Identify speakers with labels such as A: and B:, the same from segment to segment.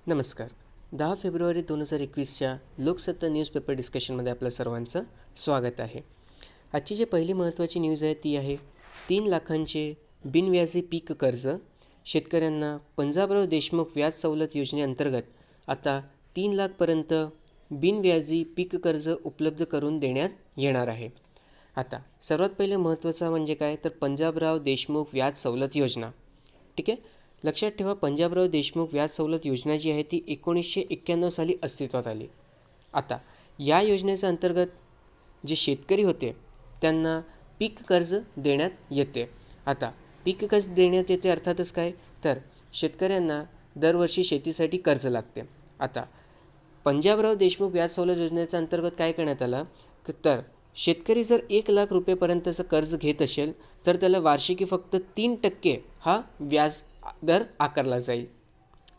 A: नमस्कार. 10 February 2021च्या Loksatta newspaper डिस्कशनमध्ये आपलं सर्वांचं स्वागत आहे. आजची जी पहिली महत्त्वाची न्यूज आहे ती आहे 3 लाखांचे बिनव्याजी पीक कर्ज. शेतकऱ्यांना पंजाबराव देशमुख व्याज सवलत योजनेअंतर्गत आता 3 लाखपर्यंत बिनव्याजी पीक कर्ज उपलब्ध करून देण्यात येणार आहे. आता सर्वात पहिले महत्त्वाचं म्हणजे काय तर पंजाबराव देशमुख व्याज सवलत योजना. ठीक आहे, लक्षात ठेवा पंजाबराव देशमुख व्याज सवलत योजना जी आहे ती 1991 साली अस्तित्वात आली. आता या योजनेच्या अंतर्गत जे शेतकरी होते त्यांना पीक कर्ज देण्यात येते. आता पीक कर्ज देण्यात येते अर्थातच काय तर शेतकऱ्यांना दरवर्षी शेतीसाठी कर्ज लागते. आता पंजाबराव देशमुख व्याज सवलत योजनेच्या अंतर्गत काय करण्यात आलं तर शेतकरी जर 1 लाख रुपयेपर्यंतचं कर्ज घेत असेल तर त्याला वार्षिकी फक्त 3% हा व्याज दर आकारला जाईल.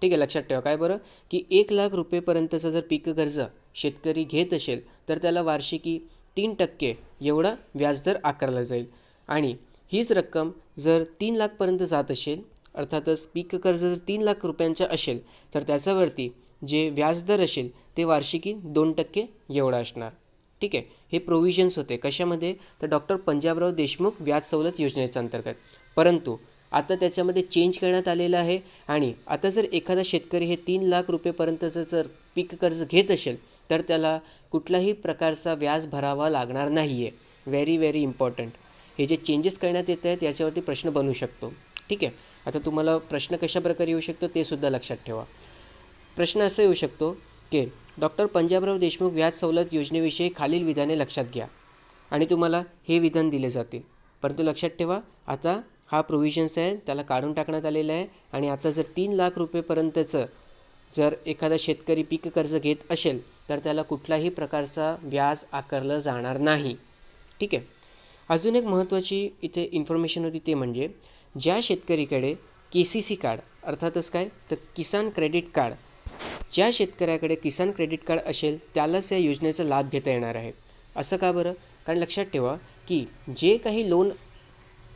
A: ठीक आहे, लक्षात ठेवा काय बरं की 1 लाख रुपयेपर्यंतचं जर पीक कर्ज शेतकरी घेत असेल तर त्याला वार्षिकी 3% एवढा व्याजदर आकारला जाईल. आणि हीच रक्कम जर 3 लाखपर्यंत जात असेल अर्थातच पीक कर्ज जर 3 लाख रुपयांचा असेल तर त्याच्यावरती जे व्याजदर असेल ते वार्षिकी 2% एवढा असणार. ठीक आहे, हे प्रोव्हिजन्स होते कशामध्ये तर डॉक्टर पंजाबराव देशमुख व्याज सवलत योजनेच्या अंतर्गत. परंतु आता त्याच्यामध्ये चेंज करण्यात आलेलं आहे आणि आता जर एखादा शेतकरी हे 3 लाख रुपयेपर्यंतचं जर पीक कर्ज घेत असेल तर त्याला कुठल्याही प्रकारचा व्याज भरावा लागणार नाही आहे. Very important. हे जे चेंजेस करण्यात येत आहेत याच्यावरती प्रश्न बनू शकतो. ठीक आहे, आता तुम्हाला प्रश्न कशा प्रकारे येऊ शकतो ते सुद्धा लक्षात ठेवा. प्रश्न असा येऊ शकतो की डॉक्टर पंजाबराव देशमुख व्याज सवलत योजनेविषयी खालील विधाने लक्षात घ्या आणि तुम्हाला हे विधान दिले जातील. परंतु लक्षात ठेवा आता हा प्रोव्हिजन्स आहे त्याला काढून टाकण्यात आलेला आहे आणि आता जर 3 लाख रुपयेपर्यंतचं जर एखादा शेतकरी पीक कर्ज घेत असेल तर त्याला कुठल्याही प्रकारचा व्याज आकारलं जाणार नाही. ठीक आहे, अजून एक महत्त्वाची इथे इन्फॉर्मेशन होती ते म्हणजे ज्या शेतकरीकडे KCC कार्ड अर्थातच काय तर किसान क्रेडिट कार्ड, ज्या शेतकऱ्याकडे किसान क्रेडिट कार्ड असेल त्यालाच या योजनेचा लाभ घेता येणार आहे. असं का बरं कारण लक्षात ठेवा की जे काही लोन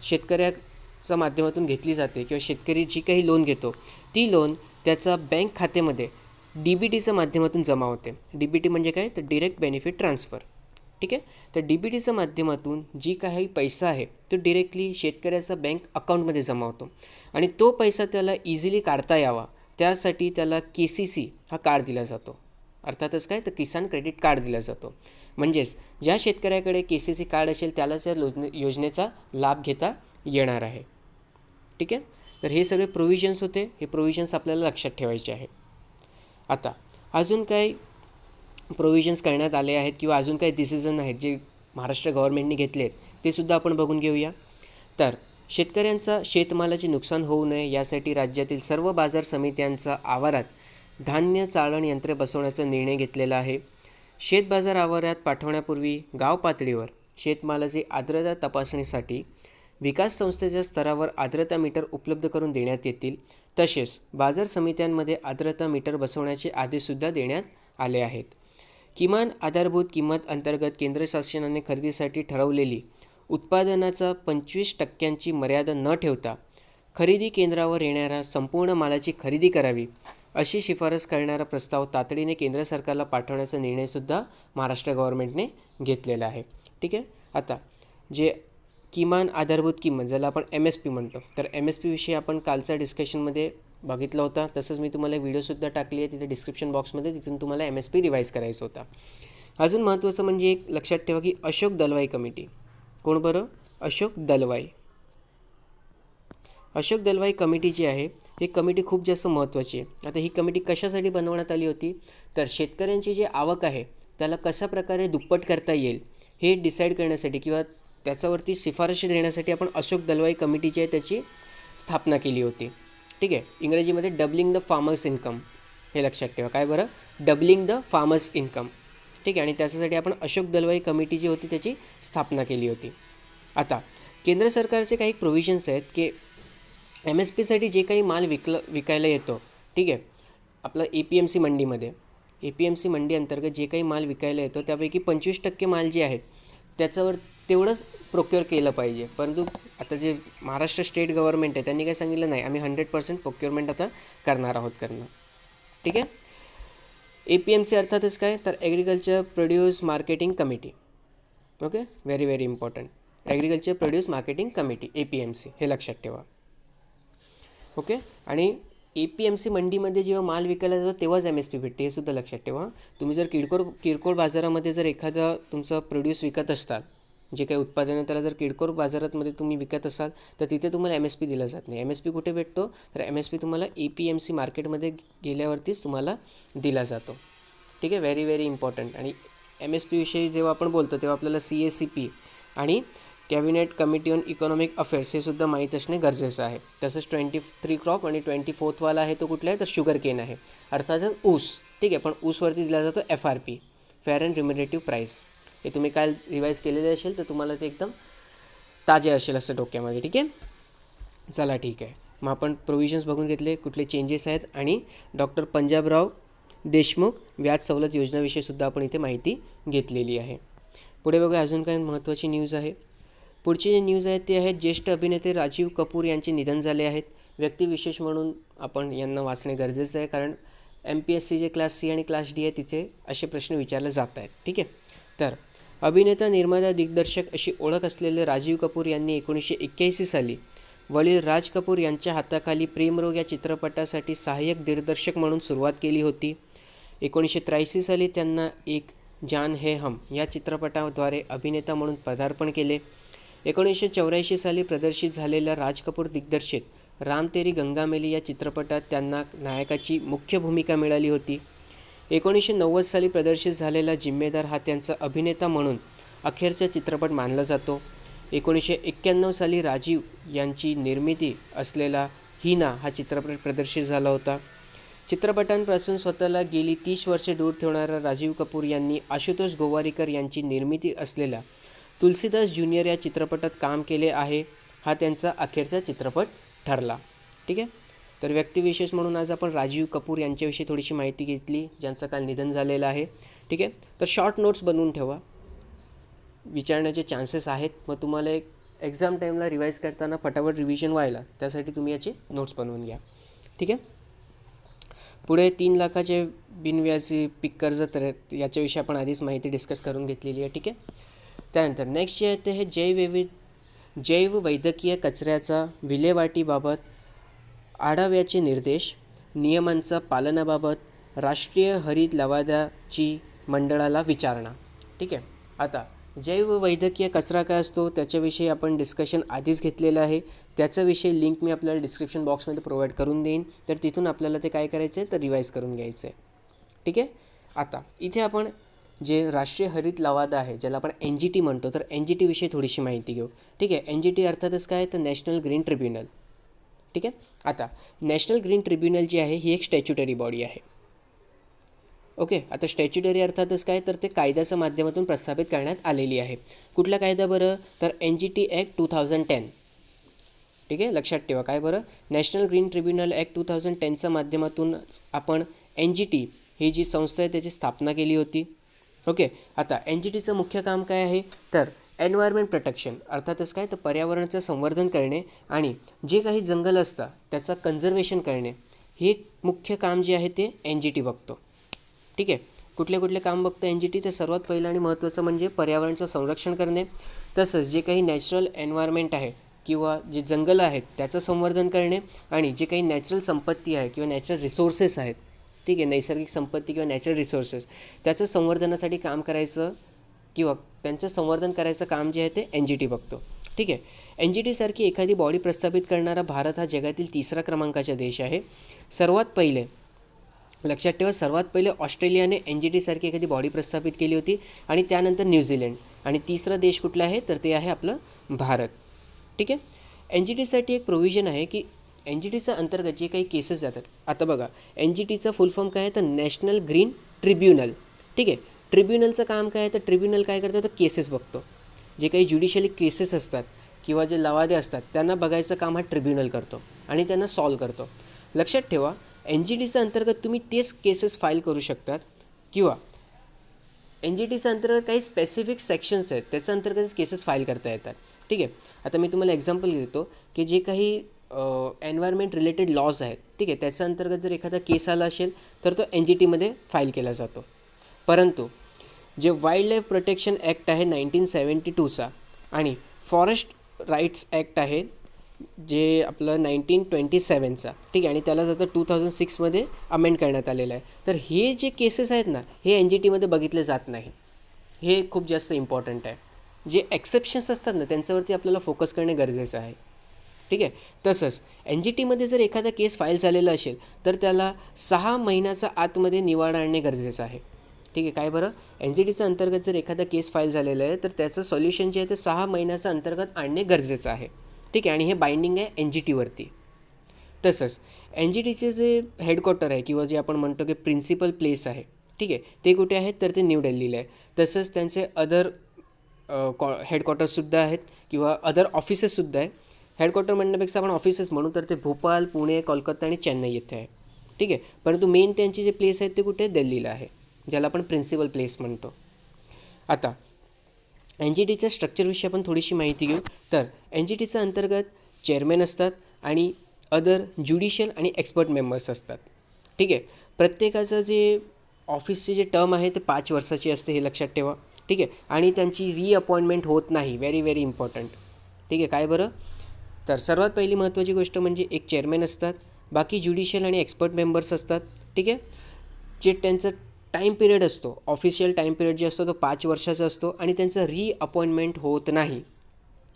A: शेतकऱ्याच्या माध्यमातून घेतली जाते किंवा शेतकरी जी काही लोन घेतो ती लोन त्याचा बँक खात्यामध्ये DBTच्या माध्यमातून जमा होते. DBT म्हणजे काय तर डिरेक्ट बेनिफिट ट्रान्सफर. ठीक आहे, तर DBTच्या माध्यमातून जी काही पैसा आहे तो डिरेक्टली शेतकऱ्याचा बँक अकाउंटमध्ये जमा होतो आणि तो पैसा त्याला इझिली काढता यावा त्यासाठी त्याला KCC हा कार्ड दिला जातो. अर्थातच काय तर किसान क्रेडिट कार्ड दिला जातो. म्हणजेच ज्या शेतकऱ्याकडे KCC कार्ड असेल त्यालाच या योजनेचा लाभ घेता येणार आहे. ठीक आहे, तर हे सगळे प्रोव्हिजन्स होते. हे प्रोव्हिजन्स आपल्याला लक्षात ठेवायचे आहे. आता अजून काही प्रोव्हिजन्स करण्यात आले आहेत किंवा अजून काही डिसिजन आहेत जे महाराष्ट्र गव्हर्नमेंटने घेतले आहेत ते सुद्धा आपण बघून घेऊया. तर शेतकऱ्यांचा शेतमालाचे नुकसान होऊ नये यासाठी राज्यातील सर्व बाजार समित्यांचा आवारात धान्य चाळण यंत्रे बसवण्याचा निर्णय घेतलेला आहे. शेतबाजार आवारात पाठवण्यापूर्वी गाव पातळीवर शेतमालाची आर्द्रता तपासणीसाठी विकास संस्थेच्या स्तरावर आर्द्रता मीटर उपलब्ध करून देण्यात येतील. तसेच बाजार समित्यांमध्ये आर्द्रता मीटर बसवण्याचे आदेशसुद्धा देण्यात आले आहेत. किमान आधारभूत किंमत अंतर्गत केंद्र शासनाने खरेदीसाठी ठरवलेली उत्पादनाचा 25% मर्यादा न ठेवता खरेदी केंद्रावर येणाऱ्या संपूर्ण मालाची खरेदी करावी अशी शिफारस करणारा प्रस्ताव तातडीने केंद्र सरकारला पाठवण्याचा निर्णयसुद्धा महाराष्ट्र गव्हर्नमेंटने घेतलेला आहे. ठीक आहे, आता जे किमान आधारभूत किंमत ज्याला आपण MSP म्हणतो तर MSP विषयी आपण कालच्या डिस्कशनमध्ये बघितला होता. तसंच मी तुम्हाला व्हिडिओसुद्धा टाकली आहे तिथे डिस्क्रिप्शन बॉक्समध्ये, तिथून तुम्हाला MSP रिवाईज करायचा होता. अजून महत्त्वाचं म्हणजे एक लक्षात ठेवा की अशोक दलवाई कमिटी. कोण बरं? अशोक दलवाई. अशोक दलवाई कमिटी जी आहे ही कमिटी खूप जास्त महत्त्वाची आहे. आता ही कमिटी कशासाठी बनवण्यात आली होती तर शेतकऱ्यांची जी आवक आहे त्याला कशा प्रकारे दुप्पट करता येईल हे डिसाईड करण्यासाठी किंवा त्याच्यावरती शिफारशी देण्यासाठी आपण अशोक दलवाई कमिटी जी आहे त्याची स्थापना केली होती. ठीक आहे, इंग्रजीमध्ये डबलिंग द फार्मर्स इन्कम हे लक्षात ठेवा. काय बरं? Doubling the farmers income. ठीक आहे, आणि त्याच्यासाठी आपण अशोक दलवाई कमिटी जी होती त्याची स्थापना केली होती. आता केंद्र सरकारचे काही प्रोव्हिजन्स आहेत की MSPसाठी जे काही माल विकायला येतो ठीक आहे आपलं APMC मंडीमध्ये APMC मंडी अंतर्गत जे काही माल विकायला येतो त्यापैकी 25% माल जे आहेत त्याच्यावर तेवढंच प्रोक्युअर केलं पाहिजे. परंतु आता जे महाराष्ट्र स्टेट गव्हर्नमेंट आहे त्यांनी काय सांगितलं नाही आम्ही 100% प्रोक्युअरमेंट आता करणार आहोत. ठीक आहे. APMC अर्थातच काय तर agriculture produce marketing committee. Okay, very very important. Agriculture produce marketing committee APMC हे लक्षात ठेवा. ओके, आणि APMC मंडीमध्ये जेव्हा माल विकायला जातो तेव्हाच MSP भेटते, हे सुद्धा लक्षात ठेवा. तुम्ही जर किरकोळ बाजारामध्ये जर एखादा तुमचा प्रोड्यूस विकत असताल, जे काही उत्पादनं त्याला जर किरकोळ बाजारामध्ये तुम्ही विकत असाल तर तिथे तुम्हाला MSP दिला जात नाही. MSP कुठे भेटतो तर MSP तुम्हाला APMC मार्केटमध्ये गेल्यावरतीच तुम्हाला दिला जातो. ठीक आहे, व्हेरी व्हेरी इम्पॉर्टंट. आणि MSP विषयी जेव्हा आपण बोलतो तेव्हा आपल्याला CACP आणि cabinet committee on economic affairs हे सुद्धा माहीत असणे गरजेचं आहे. तसंच 23 क्रॉप आणि 24वाला आहे तो कुठला आहे तर शुगर केन आहे, अर्थातच ऊस. ठीक आहे, पण ऊसवरती दिला जातो FRP, फेअर अँड रिम्युनरेटिव्ह प्राईस. हे तुम्ही काल रिवाईज केलेले असेल तर तुम्हाला ते एकदम ताजे असेल असं डोक्यामध्ये. ठीक आहे, चला ठीक आहे. मग आपण प्रोव्हिजन्स बघून घेतले, कुठले चेंजेस आहेत, आणि डॉक्टर पंजाबराव देशमुख व्याज सवलत योजनेविषयी सुद्धा आपण इथे माहिती घेतलेली आहे. पुढे बघा अजून काही महत्त्वाची न्यूज आहे. पुढची जे न्यूज आहेत ते आहेत ज्येष्ठ अभिनेते राजीव कपूर यांचे निधन झाले आहेत. व्यक्तिविशेष म्हणून आपण यांना वाचणे गरजेचं आहे, कारण MPSC जे क्लास C आणि क्लास D आहे तिथे असे प्रश्न विचारले जात आहेत. ठीक आहे, तर अभिनेता, निर्माता, दिग्दर्शक अशी ओळख असलेले राजीव कपूर यांनी 1981 साली वडील राज कपूर यांच्या हाताखाली प्रेमरोग या चित्रपटासाठी सहाय्यक दिग्दर्शक म्हणून सुरुवात केली होती. 1983 साली त्यांना एक जान है हम या चित्रपटाद्वारे अभिनेता म्हणून पदार्पण केले. 1984 साली प्रदर्शित झालेल्या राज कपूर दिग्दर्शित राम तेरी गंगा मेली या चित्रपटात त्यांना नायकाची मुख्य भूमिका मिळाली होती. 1990 साली प्रदर्शित झालेला जिम्मेदार हा त्यांचा अभिनेता म्हणून अखेरचा चित्रपट मानला जातो. 1991 साली राजीव यांची निर्मिती असलेला हिना हा चित्रपट प्रदर्शित झाला होता. चित्रपटांपासून स्वतःला गेली 30 वर्षे दूर ठेवणारा राजीव कपूर यांनी आशुतोष गोवारीकर यांची निर्मिती असलेल्या तुलसीदास ज्युनियर या चित्रपटात काम केले आहे. हा त्यांचा अखेरचा चित्रपट ठरला. ठीक आहे, तर व्यक्तिविशेष म्हणून आज आपण राजीव कपूर यांच्याविषयी थोडीशी माहिती घेतली, ज्यांचं काल निधन झालेलं आहे. ठीक आहे, तर शॉर्ट नोट्स बनवून ठेवा, विचारण्याचे चान्सेस आहेत. मग तुम्हाला एक एक्झाम टाईमला रिवाईज करताना फटाफट रिव्हिजन व्हायला त्यासाठी तुम्ही याचे नोट्स बनवून घ्या. ठीक आहे, पुढे 3 लाखाचे बिनव्याजी पीक कर्ज तर याच्याविषयी आपण आधीच माहिती डिस्कस करून घेतलेली आहे. ठीक आहे, त्यानंतर नेक्स्ट जे आहे ते हे जैववैद्यकीय कचऱ्याचा विल्हेवाटीबाबत आढाव्याचे निर्देश, नियमांचा पालनाबाबत राष्ट्रीय हरित लवाद्याची मंडळाला विचारणा. ठीक आहे, आता जैववैद्यकीय कचरा काय असतो त्याच्याविषयी आपण डिस्कशन आधीच घेतलेलं आहे. त्याच्याविषयी लिंक मी आपल्याला डिस्क्रिप्शन बॉक्समध्ये प्रोव्हाइड करून देईन, तर तिथून आपल्याला ते काय करायचं आहे तर रिवाईज करून घ्यायचं आहे. ठीक आहे, आता इथे आपण जे राष्ट्रीय हरित लवादा आहे ज्याला आपण NGT म्हणतो, तर NGT विषयी थोडीशी माहिती घेऊ. ठीक आहे, NGT अर्थातच काय तर नॅशनल ग्रीन ट्रिब्युनल. ठीक आहे, आता नॅशनल ग्रीन ट्रिब्युनल जी आहे ही एक स्टॅच्युटरी बॉडी आहे. ओके, आता स्टॅच्युटरी अर्थातच काय तर ते कायद्याच्या माध्यमातून प्रस्थापित करण्यात आलेली आहे. कुठला कायदा बरं तर NGT ॲक्ट 2010. ठीक आहे, लक्षात ठेवा काय बरं नॅशनल ग्रीन ट्रिब्युनल ॲक्ट 2010च्या माध्यमातून आपण NGT ही जी संस्था आहे त्याची स्थापना केली होती. ओके, आता NGTचं मुख्य काम काय आहे तर एन्व्हायरमेंट प्रोटेक्शन अर्थातच काय तर पर्यावरणाचं संवर्धन करणे आणि जे काही जंगल असतं त्याचं कन्झर्वेशन करणे, हे मुख्य काम जे आहे ते NGT बघतो. ठीक आहे, कुठले काम बघतं NGT तर सर्वात पहिलं आणि महत्त्वाचं म्हणजे पर्यावरणाचं संरक्षण करणे, तसंच जे काही नॅचरल एन्व्हायरमेंट आहे किंवा जे जंगलं आहेत त्याचं संवर्धन करणे, आणि जे काही नॅचरल संपत्ती आहे किंवा नॅचरल रिसोर्सेस आहेत, ठीक आहे, नैसर्गिक संपत्ती किंवा नॅचरल रिसोर्सेस त्याचं संवर्धनासाठी काम करायचं किंवा त्यांचं संवर्धन करायचं काम जे आहे ते NGT बघतो. ठीक आहे, NGT सारखी एखादी बॉडी प्रस्थापित करणारा भारत हा जगातील 3रा क्रमांकाचा देश आहे. सर्वात पहिले लक्षात ठेवा, सर्वात पहिले ऑस्ट्रेलियाने NGT सारखी एखादी बॉडी प्रस्थापित केली होती आणि त्यानंतर न्यूझीलंड, आणि 3रा देश कुठला आहे तर ते आहे आपलं भारत. ठीक आहे, NGT साठी एक प्रोव्हिजन आहे की NGTच्या अंतर्गत जे काही केसेस जातात, आता बघा NGTचा फुल फॉर्म काय आहे तर नॅशनल ग्रीन ट्रिब्युनल. ठीक आहे, ट्रिब्युनलचं काम काय आहे तर ट्रिब्युनल काय करतं तर केसेस बघतो. जे काही ज्युडिशियली केसेस असतात किंवा जे लवादे असतात त्यांना बघायचं काम हा ट्रिब्युनल करतो आणि त्यांना सॉल्व करतो. लक्षात ठेवा, NGTच्या अंतर्गत तुम्ही तेच केसेस फाईल करू शकतात किंवा NGTच्या अंतर्गत काही स्पेसिफिक सेक्शन्स आहेत त्याच्या अंतर्गत केसेस फाईल करता येतात. ठीक आहे, आता मी तुम्हाला एक्झाम्पल देतो की जे काही एन्व्हायरमेंट रिलेटेड लॉज आहेत, ठीक आहे, त्याच्या अंतर्गत जर एखादा केस आला असेल तर तो एन जी टीमध्ये फाईल केला जातो. परंतु जे वाईल्ड लाईफ प्रोटेक्शन ॲक्ट आहे 1972चा आणि फॉरेस्ट राईट्स ॲक्ट आहे जे आपलं 1927चा, ठीक आहे, आणि त्याला जातं 2006मध्ये अमेंड करण्यात आलेलं आहे. तर हे जे केसेस आहेत ना, हे एन जी टीमध्ये बघितले जात नाही. हे खूप जास्त इम्पॉर्टंट आहे. जे एक्सेप्शन्स असतात ना, त्यांच्यावरती आपल्याला फोकस करणे गरजेचं आहे, ठीक आहे. तसंच एन जी टीमध्ये जर एखादा केस फाईल झालेला असेल तर त्याला 6 महिन्याचा आतमध्ये निवाडा आणणे गरजेचं आहे, ठीक आहे. काय बरं, एन जी टीच्या अंतर्गत जर एखादा केस फाईल झालेला आहे तर त्याचं सोल्युशन जे आहे ते 6 महिन्याच्या अंतर्गत आणणे गरजेचं आहे, ठीक आहे, आणि हे बाइंडिंग आहे एन जी टीवरती. तसंच एन जी टीचे जे हेडक्वार्टर आहे किंवा जे आपण म्हणतो की प्रिन्सिपल प्लेस आहे, ठीक आहे, ते कुठे आहेत तर ते न्यू दिल्लीला आहे. तसंच त्यांचे अदर हेडक्वार्टर्ससुद्धा आहेत किंवा अदर ऑफिसेससुद्धा आहे. हेडक्वार्टर म्हणण्यापेक्षा आपण ऑफिसेस म्हणू तर ते भोपाळ, पुणे, कोलकाता आणि चेन्नई येथे आहे, ठीक आहे. परंतु मेन त्यांची जे प्लेस आहेत ते कुठे दिल्लीला आहे, ज्याला आपण प्रिन्सिपल प्लेस म्हणतो. आता एन जी टीच्या स्ट्रक्चरविषयी आपण थोडीशी माहिती घेऊ. तर एन जी टीच्या अंतर्गत चेअरमॅन असतात आणि अदर ज्युडिशियल आणि एक्सपर्ट मेंबर्स असतात, ठीक आहे. प्रत्येकाचं जे ऑफिसचे जे टर्म आहे ते 5 वर्षाची असते, हे लक्षात ठेवा, ठीक आहे. आणि त्यांची रिअपॉइंटमेंट होत नाही, व्हेरी व्हेरी इम्पॉर्टंट, ठीक आहे. काय बरं, तर सर्वात पहिली महत्त्वाची गोष्ट म्हणजे एक चेअरमॅन असतात, बाकी ज्युडिशियल आणि एक्सपर्ट मेंबर्स असतात, ठीक आहे. जे त्यांचं टाईम पिरियड असतो, ऑफिशियल टाईम पिरियड जे असतो तो 5 वर्षाचा असतो आणि त्यांचं रिअपॉइंटमेंट होत नाही,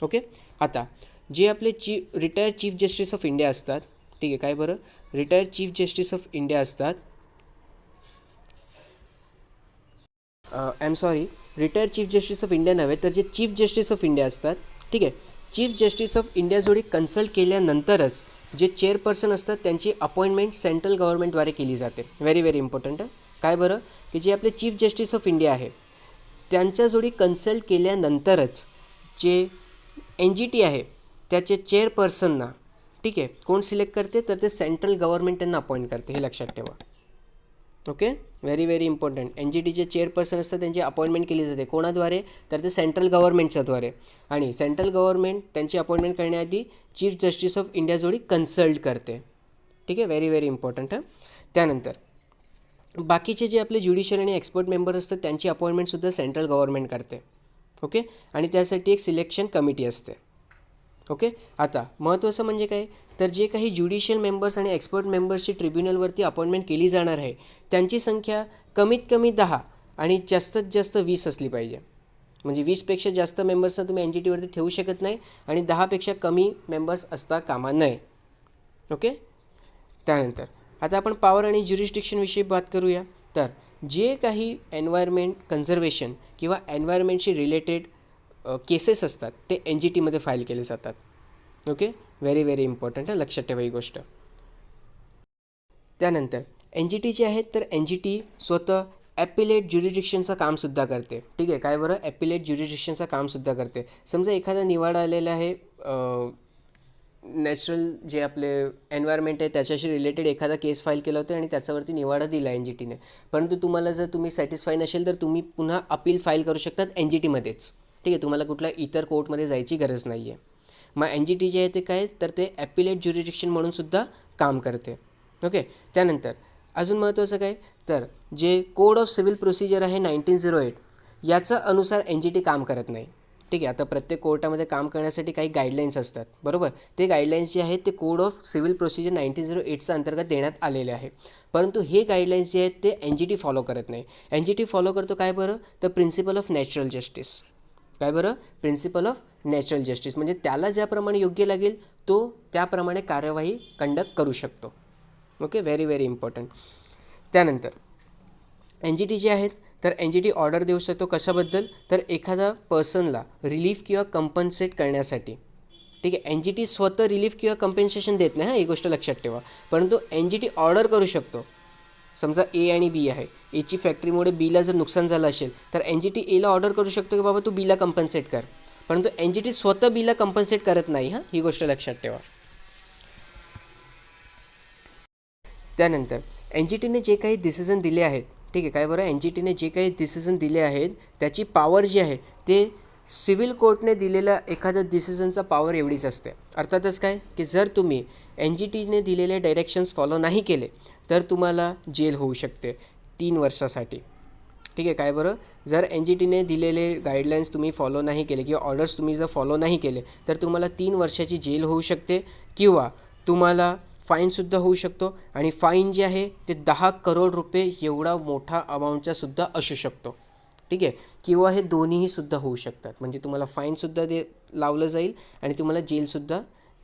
A: ओके. आता जे आपले retired chief justice of India असतात, ठीक आहे. काय बरं, retired chief justice of India असतात, I am sorry, retired chief justice of India नव्हे तर जे चीफ जस्टिस ऑफ इंडिया असतात, ठीक आहे. चीफ जस्टिस ऑफ इंडियाजोडी कन्सल्ट केल्यानंतरच जे चेअरपर्सन असतात त्यांची अपॉइंटमेंट सेंट्रल गव्हर्नमेंटद्वारे केली जाते, व्हेरी व्हेरी इम्पॉर्टंट आहे. काय बरं, की जे आपले चीफ जस्टिस ऑफ इंडिया आहे त्यांच्याजोडी कन्सल्ट केल्यानंतरच जे एन जी टी आहे त्याचे चेअरपर्सनना, ठीक आहे, कोण सिलेक्ट करते तर ते सेंट्रल गव्हर्नमेंट त्यांना अपॉइंट करते, हे लक्षात ठेवा, okay. Very very important. N G टीचे चेअरपर्सन असतात त्यांची अपॉइंटमेंट केली जाते कोणाद्वारे तर ते सेंट्रल गव्हर्नमेंटच्याद्वारे, आणि सेंट्रल गव्हर्नमेंट त्यांची अपॉइंटमेंट करण्याआधी चीफ जस्टिस ऑफ इंडियाजोडी कन्सल्ट करते, ठीक आहे. व्हेरी व्हेरी इम्पॉर्टंट आहे. त्यानंतर बाकीचे जे आपले ज्युडिशियल आणि एक्सपर्ट मेंबर असतात त्यांची अपॉइंटमेंटसुद्धा सेंट्रल गव्हर्नमेंट करते, ओके, आणि त्यासाठी एक सिलेक्शन कमिटी असते, ओके. आता महत्त्वाचं म्हणजे काय, तर जे काही ज्युडिशियल मेंबर्स आणि एक्सपर्ट मेंबर्सची ट्रिब्युनलवरती अपॉइंटमेंट केली जाणार आहे त्यांची संख्या कमीत कमी 10 आणि जास्तीत जास्त 20 असली पाहिजे. म्हणजे 20पेक्षा जास्त मेंबर्सना तुम्ही एन जी टीवरती ठेवू शकत नाही आणि 10पेक्षा कमी मेंबर्स असता कामा नये, ओके. त्यानंतर आता आपण पॉवर आणि ज्युरिस्डिक्शनविषयी बात करूया. तर जे काही एन्व्हायरमेंट कन्झर्वेशन किंवा एन्व्हायरमेंटशी रिलेटेड केसेस असतात ते एन जी टीमध्ये फाईल केले जातात, ओके. व्हेरी व्हेरी इम्पॉर्टंट आहे, लक्षात ठेवा ही गोष्ट. त्यानंतर एन जी टी जे आहेत तर एन जी टी स्वतः ॲपिलेट ज्युरिडिक्शनचं कामसुद्धा करते, ठीक आहे. काय बरं, ॲपिलेट ज्युरिडिक्शनचं कामसुद्धा करते. समजा एखादा निवाडा आलेला आहे नॅचरल जे आपले एन्व्हायरमेंट आहे त्याच्याशी रिलेटेड एखादा केस फाईल केला होता आणि त्याच्यावरती निवाडा दिला एन जी टीने, परंतु तुम्हाला जर तुम्ही सॅटिस्फाय नसेल तर तुम्ही पुन्हा अपील फाईल करू शकतात एन जी टीमध्येच, ठीक आहे. तुम्हाला कुठल्या इतर कोर्टमध्ये जायची गरज नाही आहे. मग एन जी टी जे आहे ते काय तर ते ॲपिलेट ज्युरिडिक्शन म्हणूनसुद्धा काम करते, ओके. त्यानंतर अजून महत्त्वाचं काय तर जे कोड ऑफ सिव्हिल प्रोसिजर आहे 1908 याचा अनुसार एन जी टी काम करत नाही, ठीक आहे. आता प्रत्येक कोर्टामध्ये काम करण्यासाठी काही गाईडलाईन्स असतात, बरोबर. ते गाईडलाईन्स जे आहेत ते कोड ऑफ सिव्हिल प्रोसिजर 1908च्या अंतर्गत देण्यात आलेले आहे, परंतु हे गाईडलाईन्स जे आहेत ते एन जी टी फॉलो करत नाही. एन जी टी फॉलो करतो काय बरं तर प्रिन्सिपल ऑफ नॅचरल जस्टिस. काय बरं, प्रिन्सिपल ऑफ नॅचरल जस्टिस म्हणजे त्याला ज्याप्रमाणे योग्य लागेल तो त्याप्रमाणे कार्यवाही कंडक्ट करू शकतो, ओके. Very very important. त्यानंतर एन जी टी जे आहेत तर एन जी टी ऑर्डर देऊ शकतो कशाबद्दल तर एखादा पर्सनला रिलीफ किंवा कंपन्सेट करण्यासाठी, ठीक आहे. एन जी टी स्वतः रिलीफ किंवा कंपेन्सेशन देत नाही, ही गोष्ट लक्षात ठेवा, परंतु एन जी टी ऑर्डर करू शकतो. समजा ए आणि बी आहे, एची फॅक्टरीमुळे बीला जर नुकसान झालं असेल तर एन जी टी एला ऑर्डर करू शकतो की बाबा तू बीला कंपन्सेट कर, परंतु एन जी टी स्वतः बीला कंपन्सेट करत नाही, ही गोष्ट लक्षात ठेवा. त्यानंतर एन जी टीने जे काही डिसिजन दिले आहेत, ठीक आहे. काय बरं, एन जी टीने जे काही डिसिजन दिले आहेत त्याची पॉवर जी आहे ते सिव्हिल कोर्टने दिलेल्या एखाद्या डिसिजनचा पॉवर एवढीच असते. अर्थातच काय की जर तुम्ही एन जी टीने दिलेले डायरेक्शन्स फॉलो नाही केले तर तुम्हाला जेल होऊ शकते 3 वर्षासाठी. ठीक आहे. काय बरं, जर एन जी टीने दिलेले गाईडलाईन्स तुम्ही फॉलो नाही केले किंवा ऑर्डर्स तुम्ही जर फॉलो नाही केले तर तुम्हाला 3 वर्षाची जेल होऊ शकते किंवा तुम्हाला फाईनसुद्धा होऊ शकतो. आणि फाईन जे आहे ते 10 करोड रुपये एवढा मोठा अमाऊंटचासुद्धा असू शकतो. ठीक आहे. किंवा हे दोन्हीसुद्धा होऊ शकतात. म्हणजे तुम्हाला फाईनसुद्धा लावलं जाईल आणि तुम्हाला जेलसुद्धा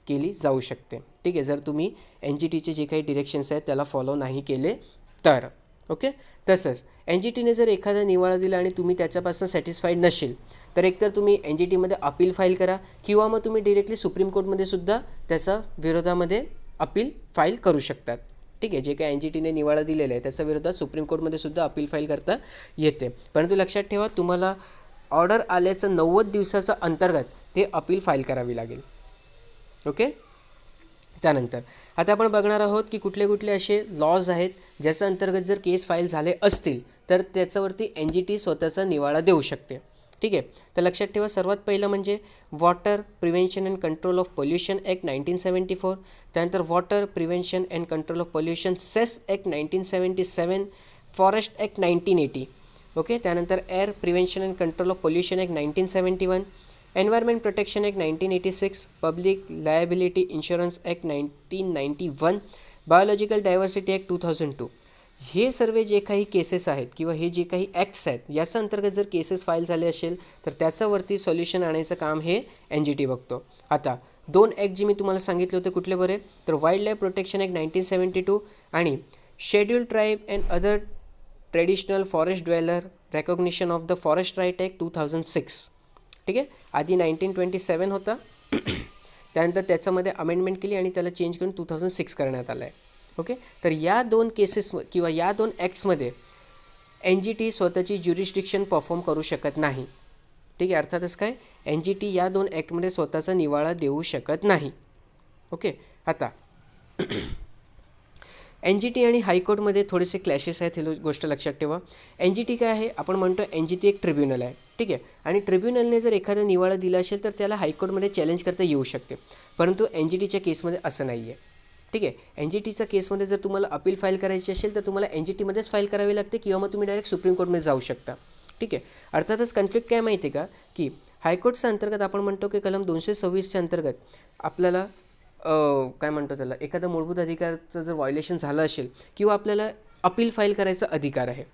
A: केली जाऊ शकते. ठीक आहे, जर तुम्ही एन जी टीचे जे काही डिरेक्शन्स आहेत त्याला फॉलो नाही केले तर. ओके. तसंच एन जी टीने जर एखादा निवाडा दिला आणि तुम्ही त्याच्यापासून सॅटिस्फाईड नसेल तर एकतर तुम्ही एन जी टीमध्ये अपील फाईल करा किंवा मग तुम्ही डिरेक्टली सुप्रीम कोर्टमध्ये सुद्धा त्याचा विरोधामध्ये अपील फाईल करू शकतात. ठीक आहे. जे काही एन जी टीने निवाडा दिलेला आहे त्याच्या विरोधात सुप्रीम कोर्टमध्ये सुद्धा अपील फाईल करता येते. परंतु लक्षात ठेवा, तुम्हाला ऑर्डर आल्याचं 90 दिवसाच्या अंतर्गत ते अपील फाईल करावी लागेल. ओके. त्यानंतर आता आपण बघणार आहोत की कुठले कुठले असे लॉज आहेत ज्याच्या अंतर्गत जर केस फाईल झाले असतील तर त्याच्यावरती एन जी टी स्वतःचा निवाडा देऊ शकते. ठीक आहे. तर लक्षात ठेवा, सर्वात पहिलं म्हणजे water prevention and control of pollution act 1974, त्यानंतर water prevention and control of pollution cess act 1977, forest act 1980. Okay. त्यानंतर air prevention and control of pollution act 1971, environment protection act 1986, public liability insurance act 1991, biological diversity act 2002. हे सर्व जे काही cases आहेत किंवा हे जे काही ॲक्ट्स आहेत याचा अंतर्गत जर केसेस फाईल झाले असेल तर त्याच्यावरती सोल्युशन आणायचं काम हे एन जी टी बघतो. आता 2 ॲक्ट जे मी तुम्हाला सांगितले होते कुठले बरे, तर वाईल्ड लाईफ प्रोटेक्शन ॲक्ट 1972 आणि scheduled tribe and other traditional forest dweller recognition of the forest right act 2006. ठीक आहे. आधी 1927 होता त्यानंतर त्याच्यामध्ये अमेंडमेंट केली आणि त्याला चेंज करून 2006 करण्यात आलं आहे. ओके. तर या 2 केसेस किंवा या 2 ॲक्ट्समध्ये एन जी टी स्वतःची ज्युरिस्डिक्शन परफॉर्म करू शकत नाही. ठीक आहे. अर्थातच काय, एन जी टी या 2 ॲक्टमध्ये स्वतःचा निवाडा देऊ शकत नाही. ओके. आता एन जी टी आणि हायकोर्टमध्ये थोडेसे क्लॅशेस आहेत, ही गोष्ट लक्षात ठेवा. एन जी टी काय आहे, आपण म्हणतो एन जी टी एक ट्रिब्युनल आहे. ठीक आहे. आणि ट्रिब्युनलने जर एखादा निवाडा दिला असेल तर त्याला हायकोर्टमध्ये चॅलेंज करता येऊ शकते. परंतु एन जी टीच्या केसमध्ये असं नाही आहे. ठीक आहे. एन जी टीच्या केसमध्ये जर तुम्हाला अपील फाईल करायची असेल तर तुम्हाला एन जी टीमध्येच फाईल करावी लागते किंवा मग तुम्ही डायरेक्ट सुप्रीम कोर्टमध्ये जाऊ शकता. ठीक आहे. अर्थातच कन्फ्लिक्ट काय माहिती आहे का, की हायकोर्टच्या अंतर्गत आपण म्हणतो की कलम 226च्या अंतर्गत आपल्याला काय म्हणतो त्याला, एखादा मूलभूत अधिकाराचं जर व्हायोलेशन झालं असेल किंवा आपल्याला अपील फाईल करायचा अधिकार आहे.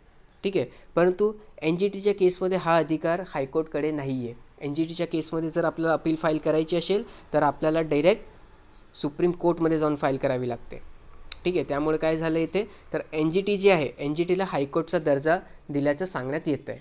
A: ठीक आहे. परंतु एन जी टीच्या केसमध्ये हा अधिकार हायकोर्टकडे नाही आहे. एन जी टीच्या केसमध्ये जर आपल्याला अपील फाईल करायची असेल तर आपल्याला डायरेक्ट सुप्रीम कोर्टमध्ये जाऊन फाईल करावी लागते. ठीक आहे. त्यामुळे काय झालं इथे, तर एन जी टी जी आहे एन जी टीला हायकोर्टचा दर्जा दिल्याचं सांगण्यात येतं आहे.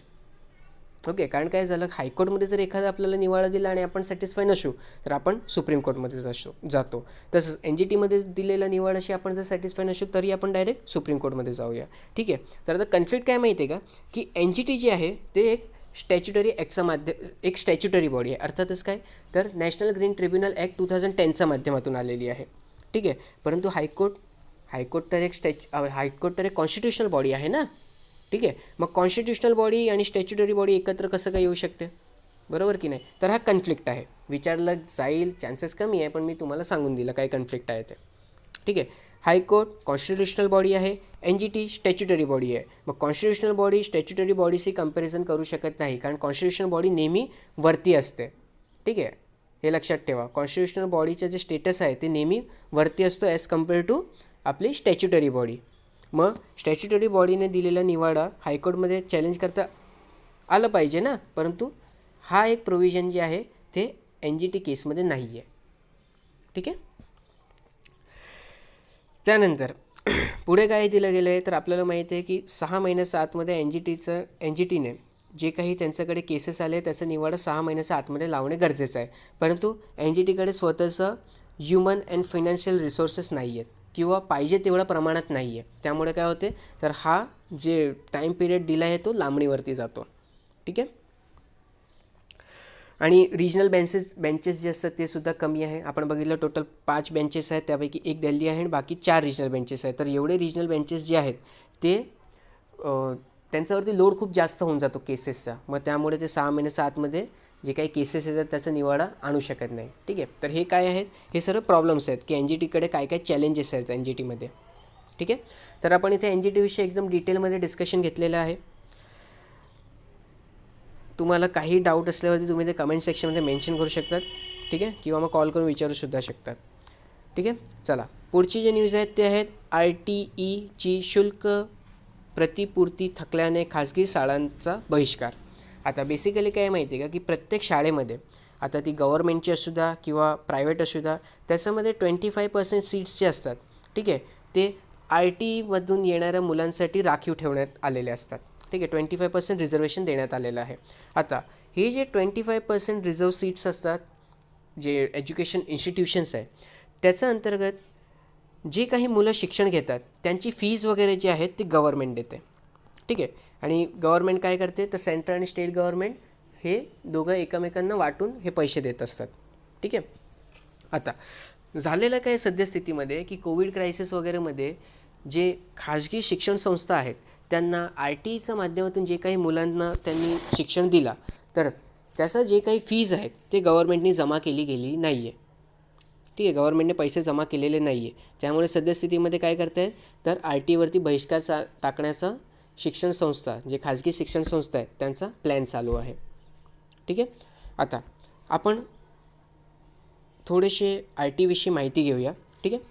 A: ओके. कारण काय झालं, हायकोर्टमध्ये जर एखादा आपल्याला निवाडा दिला आणि आपण सॅटिस्फाय नसू तर आपण सुप्रीम कोर्टमध्ये जातो. तसंच एन जी टीमध्ये दिलेल्या निवाडाशी आपण जर सॅटिस्फाय नसू तरी आपण डायरेक्ट सुप्रीम कोर्टमध्ये जाऊया. ठीक आहे. तर आता कन्फ्लिक्ट काय माहिती आहे का, की एन जी टी जी आहे ते एक स्टॅच्युटरी ॲक्टचा एक स्टॅच्युटरी बॉडी आहे. अर्थातच काय, तर नॅशनल ग्रीन ट्रिब्युनल ॲक्ट 2010च्या माध्यमातून आलेली आहे. ठीक आहे. परंतु हायकोर्ट तर एक कॉन्स्टिट्युशनल बॉडी आहे ना. ठीक आहे. मग कॉन्स्टिट्युशनल बॉडी आणि स्टॅच्युटरी बॉडी एकत्र कसं काय येऊ शकते, बरोबर की नाही. तर हा कन्फ्लिक्ट आहे. विचारलं जाईल, चान्सेस कमी आहे, पण मी तुम्हाला सांगून दिलं काय कन्फ्लिक्ट आहे ते. ठीक आहे. हायकोर्ट कॉन्स्टिट्युशनल बॉडी आहे, N G T statutory body आहे. मग कॉन्स्टिट्युशनल बॉडी स्टॅच्युटरी बॉडीशी कंपॅरिझन करू शकत नाही कारण कॉन्स्टिट्युशनल बॉडी नेहमी वरती असते. ठीक आहे. हे लक्षात ठेवा, कॉन्स्टिट्युशनल बॉडीचं जे स्टेटस आहे ते नेहमी वरती असतो ॲज कम्पेअर टू आपली स्टॅच्युटरी बॉडी. मग स्टॅच्युटरी बॉडीने दिलेला निवाडा हायकोर्टमध्ये चॅलेंज करता आलं पाहिजे ना, परंतु हा एक प्रोव्हिजन जे आहे ते एन जी टी केसमध्ये नाही आहे. ठीक आहे. त्यानंतर पुढे काय दिलं गेलं आहे, तर आपल्याला माहिती आहे की 6 महिन्याच्या आतमध्ये एन जी टीने जे काही त्यांच्याकडे केसेस आले त्याचा निवाडा 6 महिन्याच्या आतमध्ये लावणे गरजेचं आहे. परंतु एन जी टीकडे स्वतःचं ह्युमन अँड फायनान्शियल रिसोर्सेस नाही आहेत किंवा पाहिजे तेवढ्या प्रमाणात नाही आहे. त्यामुळे काय होते, तर हा जे टाईम पिरियड दिला आहे तो लांबणीवरती जातो. ठीक आहे. आणि रिजनल बेंचेस जे असतात ते सुद्धा कमी आहे. आपण बघितलं टोटल 5 बेंचेस आहेत, त्यापैकी एक दिल्ली आहे आणि बाकी 4 रिजनल बेंचेस आहेत. तर एवढे रिजनल बेंचेस जे आहेत ते त्यांच्यावरती लोड खूप जास्त होऊन जातो केसेसचा. मग त्यामुळे ते 6 महिन्याच्या आतमध्ये जे काही केसेस येतात त्याचा निवाडा आणू शकत नाही. ठीक आहे, तर हे काय आहेत, हे सर्व प्रॉब्लेम्स आहेत की NGTकडे काय काय चॅलेंजेस आहेत NGTमध्ये. ठीक आहे, तर आपण इथे NGT विषयी एकदम डिटेलमध्ये डिस्कशन घेतलेलं आहे. तुम्हाला काही डाऊट असल्यावरती तुम्ही ते कमेंट सेक्शनमध्ये मेन्शन करू शकतात. ठीक आहे, किंवा मग कॉल करून विचारूसुद्धा शकतात. ठीक आहे, चला पुढची जे न्यूज आहेत ते आहेत RTEची शुल्क प्रतिपूर्ती थकल्याने खाजगी शाळांचा बहिष्कार. आता बेसिकली काय माहिती आहे का की प्रत्येक शाळेमध्ये आता ती गव्हर्मेंटची असू द्या किंवा प्रायव्हेट असू द्या त्याच्यामध्ये 25% सीट्स जे असतात, ठीक आहे, ते RTEमधून येणाऱ्या मुलांसाठी राखीव ठेवण्यात आलेले असतात. ठीक आहे, 25% रिझर्वेशन देण्यात आलेलं आहे. आता हे जे 25% रिझर्व सीट्स असतात जे एज्युकेशन इन्स्टिट्यूशन्स आहे त्याच्या अंतर्गत जे काही मुलं शिक्षण घेतात त्यांची फीज वगैरे जी आहेत ती गव्हर्मेंट देते. ठीक आहे, आणि गव्हर्मेंट काय करते तर सेंट्रल आणि स्टेट गव्हर्मेंट हे दोघं एकमेकांना वाटून हे पैसे देत असतात. ठीक आहे, आता झालेलं काय सद्यस्थितीमध्ये की कोविड क्रायसिस वगैरेमध्ये जे खाजगी शिक्षण संस्था आहेत त्यांना RTEच्या माध्यमातून जे काही मुलांना त्यांनी शिक्षण दिला तर त्याचं जे काही फीज आहेत ते गव्हर्मेंटनी जमा केली गेली नाही आहे. ठीक आहे, गव्हर्मेंटने पैसे जमा केलेले नाही आहे. त्यामुळे सद्यस्थितीमध्ये काय करत आहे तर RTEवरती बहिष्कार टाकण्याचा शिक्षण संस्था जे खाजगी शिक्षण संस्था आहेत त्यांचा प्लॅन चालू आहे. ठीक आहे, आता आपण थोडेसे RTEविषयी माहिती घेऊया. ठीक आहे,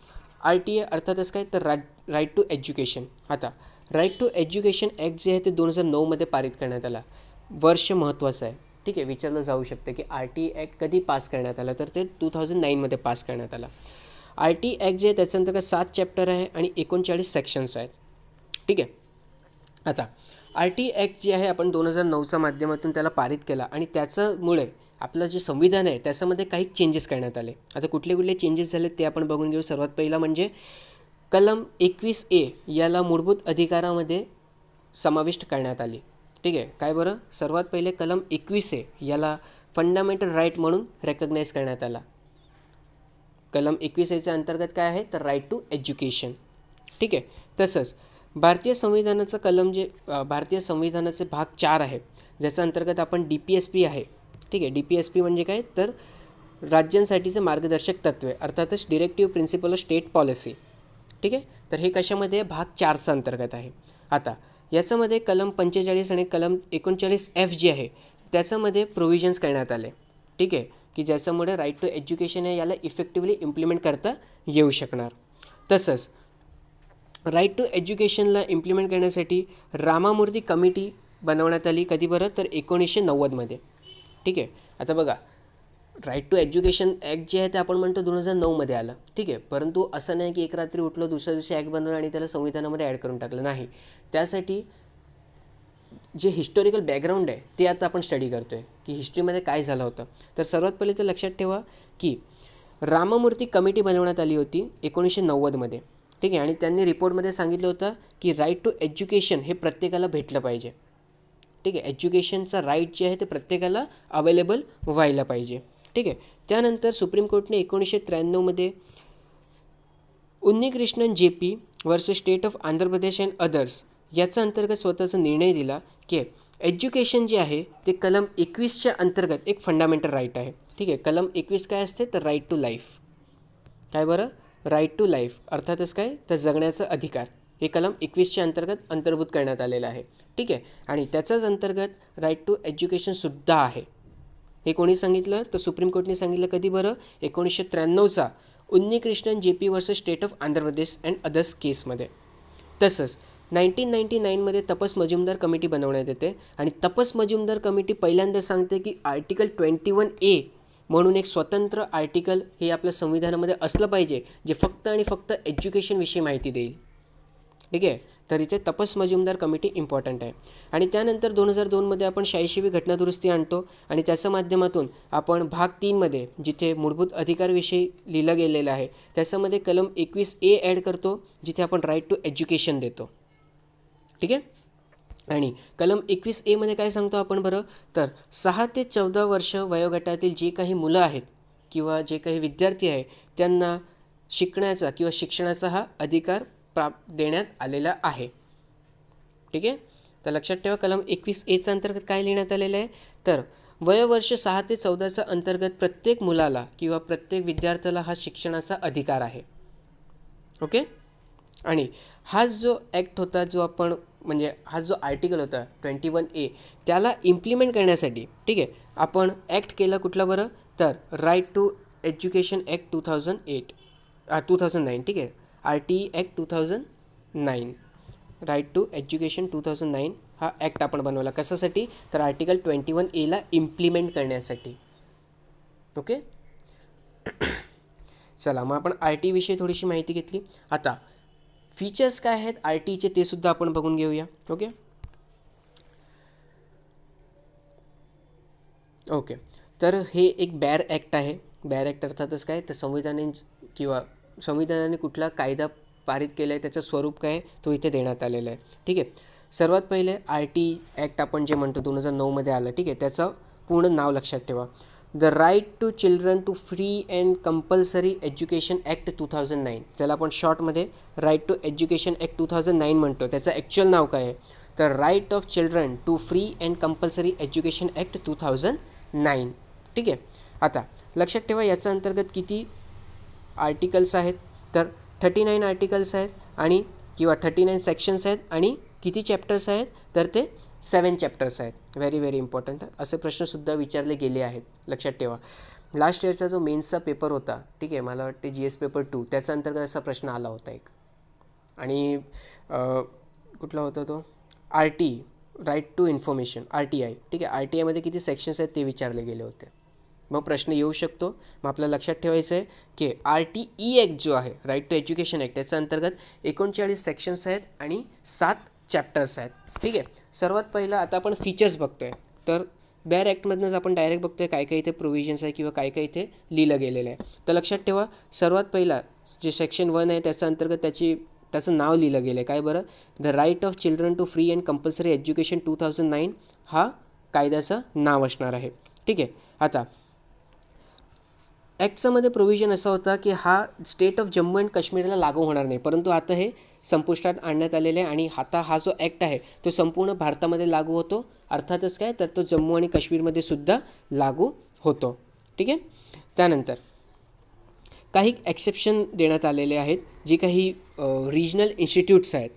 A: RTE अर्थातच काय तर राईट टू एज्युकेशन. आता राईट टू एज्युकेशन ॲक्ट जे आहे ते 2009मध्ये पारित करण्यात आला. वर्ष महत्त्वाचं आहे. ठीक आहे, विचारलं जाऊ शकतं की RTE ॲक्ट कधी पास करण्यात आलं तर ते 2009मध्ये पास करण्यात आला. RTE ॲक्ट जे आहे त्याच्या अंतर्गत 7 चॅप्टर आहे आणि 39 सेक्शन्स आहेत. ठीक आहे, आता RTE ॲक्ट जे आहे आपण 2009च्या माध्यमातून त्याला पारित केला आणि त्याच्यामुळे आपलं जे संविधान आहे त्याच्यामध्ये काही चेंजेस करण्यात आले. आता कुठले कुठले चेंजेस झाले ते आपण बघून घेऊ. सर्वात पहिला म्हणजे कलम 21A याला मूलभूत अधिकारामध्ये समाविष्ट करण्यात आली. ठीक आहे, काय बरं सर्वात पहिले कलम 21A याला फंडामेंटल राईट म्हणून रेकग्नाईज करण्यात आला. कलम 21Aच्या अंतर्गत काय आहे तर राईट टू एज्युकेशन. ठीक आहे, तसंच भारतीय संविधानाचं कलम जे भारतीय संविधानाचे भाग 4 आहे ज्याच्या अंतर्गत आपण DPSP आहे. ठीक आहे, DPSP म्हणजे काय तर राज्यांसाठीचे मार्गदर्शक तत्त्वे अर्थातच directive principle of state policy. ठीक आहे, तर हे कशामध्ये भाग 4चा अंतर्गत आहे. आता याच्यामध्ये कलम 45 आणि कलम 39F जे आहे त्याच्यामध्ये प्रोव्हिजन्स करण्यात आले. ठीक आहे, की ज्याच्यामुळे राईट टू एज्युकेशन आहे याला इफेक्टिव्हली इम्प्लिमेंट करता येऊ शकणार. तसंच राईट टू एज्युकेशनला इम्प्लिमेंट करण्यासाठी रामामूर्ती कमिटी बनवण्यात आली. कधी बरं तर 1990मध्ये. ठीक आहे, आता बघा राईट टू एज्युकेशन ॲक्ट जे आहे ते आपण म्हणतो 2009मध्ये आलं. ठीक आहे, परंतु असं नाही की एक रात्री उठलं दुसऱ्या दिवशी ॲक्ट बनवलं आणि त्याला संविधानामध्ये ॲड करून टाकलं नाही. त्यासाठी जे हिस्टॉरिकल बॅकग्राऊंड आहे ते आता आपण स्टडी करतो आहे की हिस्ट्रीमध्ये काय झालं होतं. तर सर्वात पहिले तर लक्षात ठेवा की राममूर्ती कमिटी बनवण्यात आली होती 1990मध्ये. ठीक आहे, आणि त्यांनी रिपोर्टमध्ये सांगितलं होतं की राईट टू एज्युकेशन हे प्रत्येकाला भेटलं पाहिजे. ठीक आहे, एज्युकेशनचा राईट जे आहे ते प्रत्येकाला अवेलेबल व्हायला पाहिजे. ठीक आहे, त्यानंतर सुप्रीम कोर्टने 1993मध्ये Unnikrishnan JP versus state of Andhra Pradesh and others याचा अंतर्गत स्वतःचा निर्णय दिला की एज्युकेशन जे आहे ते कलम 21च्या अंतर्गत एक फंडामेंटल राईट आहे. ठीक आहे, कलम 21 काय असते तर राईट टू लाईफ. काय बरं राईट टू लाईफ अर्थातच काय तर जगण्याचा अधिकार हे कलम 21च्या अंतर्गत अंतर्भूत करण्यात आलेलं आहे. ठीक आहे, आणि त्याचाच अंतर्गत राईट टू एज्युकेशनसुद्धा आहे. हे कोणी सांगितलं तर सुप्रीम कोर्टने सांगितलं. कधी बरं 1993चा Unnikrishnan JP versus state of Andhra Pradesh and others केसमध्ये. तसंच 1999मध्ये तपस मजुमदार कमिटी बनवण्यात येते आणि तपस मजुमदार कमिटी पहिल्यांदा सांगते की आर्टिकल 21A म्हणून एक स्वतंत्र आर्टिकल हे आपल्या संविधानामध्ये असलं पाहिजे जे फक्त आणि फक्त एज्युकेशनविषयी माहिती देईल. ठीक आहे, तर इथे तपस मजुमदार कमिटी इम्पॉर्टंट आहे. आणि त्यानंतर 2002मध्ये आपण 86वी घटनादुरुस्ती आणतो आणि त्याच्या माध्यमातून आपण भाग 3मध्ये जिथे मूलभूत अधिकारविषयी लिहिलं गेलेलं आहे त्याच्यामध्ये कलम 21A ॲड करतो जिथे आपण राईट टू एज्युकेशन देतो. ठीक आहे, आणि कलम 21A मध्ये काय सांगतो आपण बरं तर 6 ते 14 वर्ष वयोगटातील जे काही मुलं आहेत किंवा जे काही विद्यार्थी आहे त्यांना शिकण्याचा किंवा शिक्षणाचा हा अधिकार देण्यात आलेला आहे. ठीक आहे, तर लक्षात ठेवा कलम 21A अंतर्गत काय लिहिण्यात आलेलं आहे तर वयोवर्ष 6 ते 14च्या अंतर्गत प्रत्येक मुलाला किंवा प्रत्येक विद्यार्थ्याला हा शिक्षणाचा अधिकार आहे. ओके. आणि हा जो ॲक्ट होता, जो आपण म्हणजे हा जो आर्टिकल होता 21A, त्याला इम्प्लिमेंट करण्यासाठी ठीक आहे आपण ॲक्ट केला कुठला बरं, तर राईट टू एज्युकेशन ॲक्ट 2009 ठीक आहे. RTE act 2009, right to education 2009 हा ॲक्ट आपण बनवला. कशासाठी, तर आर्टिकल 21A इम्प्लिमेंट करण्यासाठी. ओके. चला मग आपण RTE विषयी थोडीशी माहिती घेतली. आता फीचर्स काय आहेत RTEचे ते सुद्धा आपण बघून घेऊया. ओके. ओके. तर हे एक बॅर ॲक्ट आहे. बॅर ॲक्ट अर्थातच काय, तर संविधानाने कुठला कायदा पारित केला आहे त्याचं स्वरूप काय तो इथे देण्यात आलेला आहे. ठीक आहे. सर्वात पहिले RTE ॲक्ट आपण जे म्हणतो 2009 आलं. ठीक आहे. त्याचं पूर्ण नाव लक्षात ठेवा, the right to children to free and compulsory education act 2009, ज्याला आपण शॉर्टमध्ये राईट टू एज्युकेशन ॲक्ट 2009 म्हणतो. त्याचं ॲक्च्युअल नाव काय आहे, तर right of children to free and compulsory education act 2009. ठीक आहे. आता लक्षात ठेवा याच्या अंतर्गत किती आर्टिकल्स आहेत, तर 39 आर्टिकल्स आहेत आणि किंवा 39 सेक्शन्स आहेत आणि किती चॅप्टर्स आहेत, तर ते 7 चॅप्टर्स आहेत. Very very important. असे प्रश्नसुद्धा विचारले गेले आहेत, लक्षात ठेवा. लास्ट इयरचा जो मेन्सचा पेपर होता, ठीक आहे, मला वाटते GS पेपर 2, त्याच्या अंतर्गत असा प्रश्न आला होता एक. आणि कुठला होता तो, RTE right to information, RTI. ठीक आहे. RTIमध्ये किती सेक्शन्स आहेत ते विचारले गेले होते. मग प्रश्न येऊ शकतो. मग आपल्याला लक्षात ठेवायचं आहे की RTE ॲक्ट जो आहे, राईट टू एज्युकेशन ॲक्ट, त्याच्या अंतर्गत 39 सेक्शन्स आहेत आणि 7 चॅप्टर्स आहेत. ठीक आहे. सर्वात पहिला आता आपण फीचर्स बघतोय, तर बॅर ॲक्टमधूनच आपण डायरेक्ट बघतोय काय काय इथे प्रोव्हिजन्स आहे किंवा काय काय इथे लिहिलं गेलेलं आहे. तर लक्षात ठेवा सर्वात पहिला जे सेक्शन 1 आहे त्याच्या अंतर्गत त्याचं नाव लिहिलं गेलं आहे काय बरं, the right of children to free and compulsory education 2009 हा कायद्याचं नाव असणार आहे. ठीक आहे. आता ॲक्टच्यामध्ये प्रोव्हिजन असा होता की हा स्टेट ऑफ जम्मू अँड काश्मीरला लागू होणार नाही, परंतु आता हे संपुष्टात आणण्यात आलेले आहे आणि आता हा जो ॲक्ट आहे तो संपूर्ण भारतामध्ये लागू होतो. अर्थातच काय, तर तो जम्मू आणि काश्मीरमध्ये सुद्धा लागू होतो. ठीक आहे. त्यानंतर काही एक्सेप्शन देण्यात आलेले आहेत, जे काही रिजनल इन्स्टिट्यूट्स आहेत.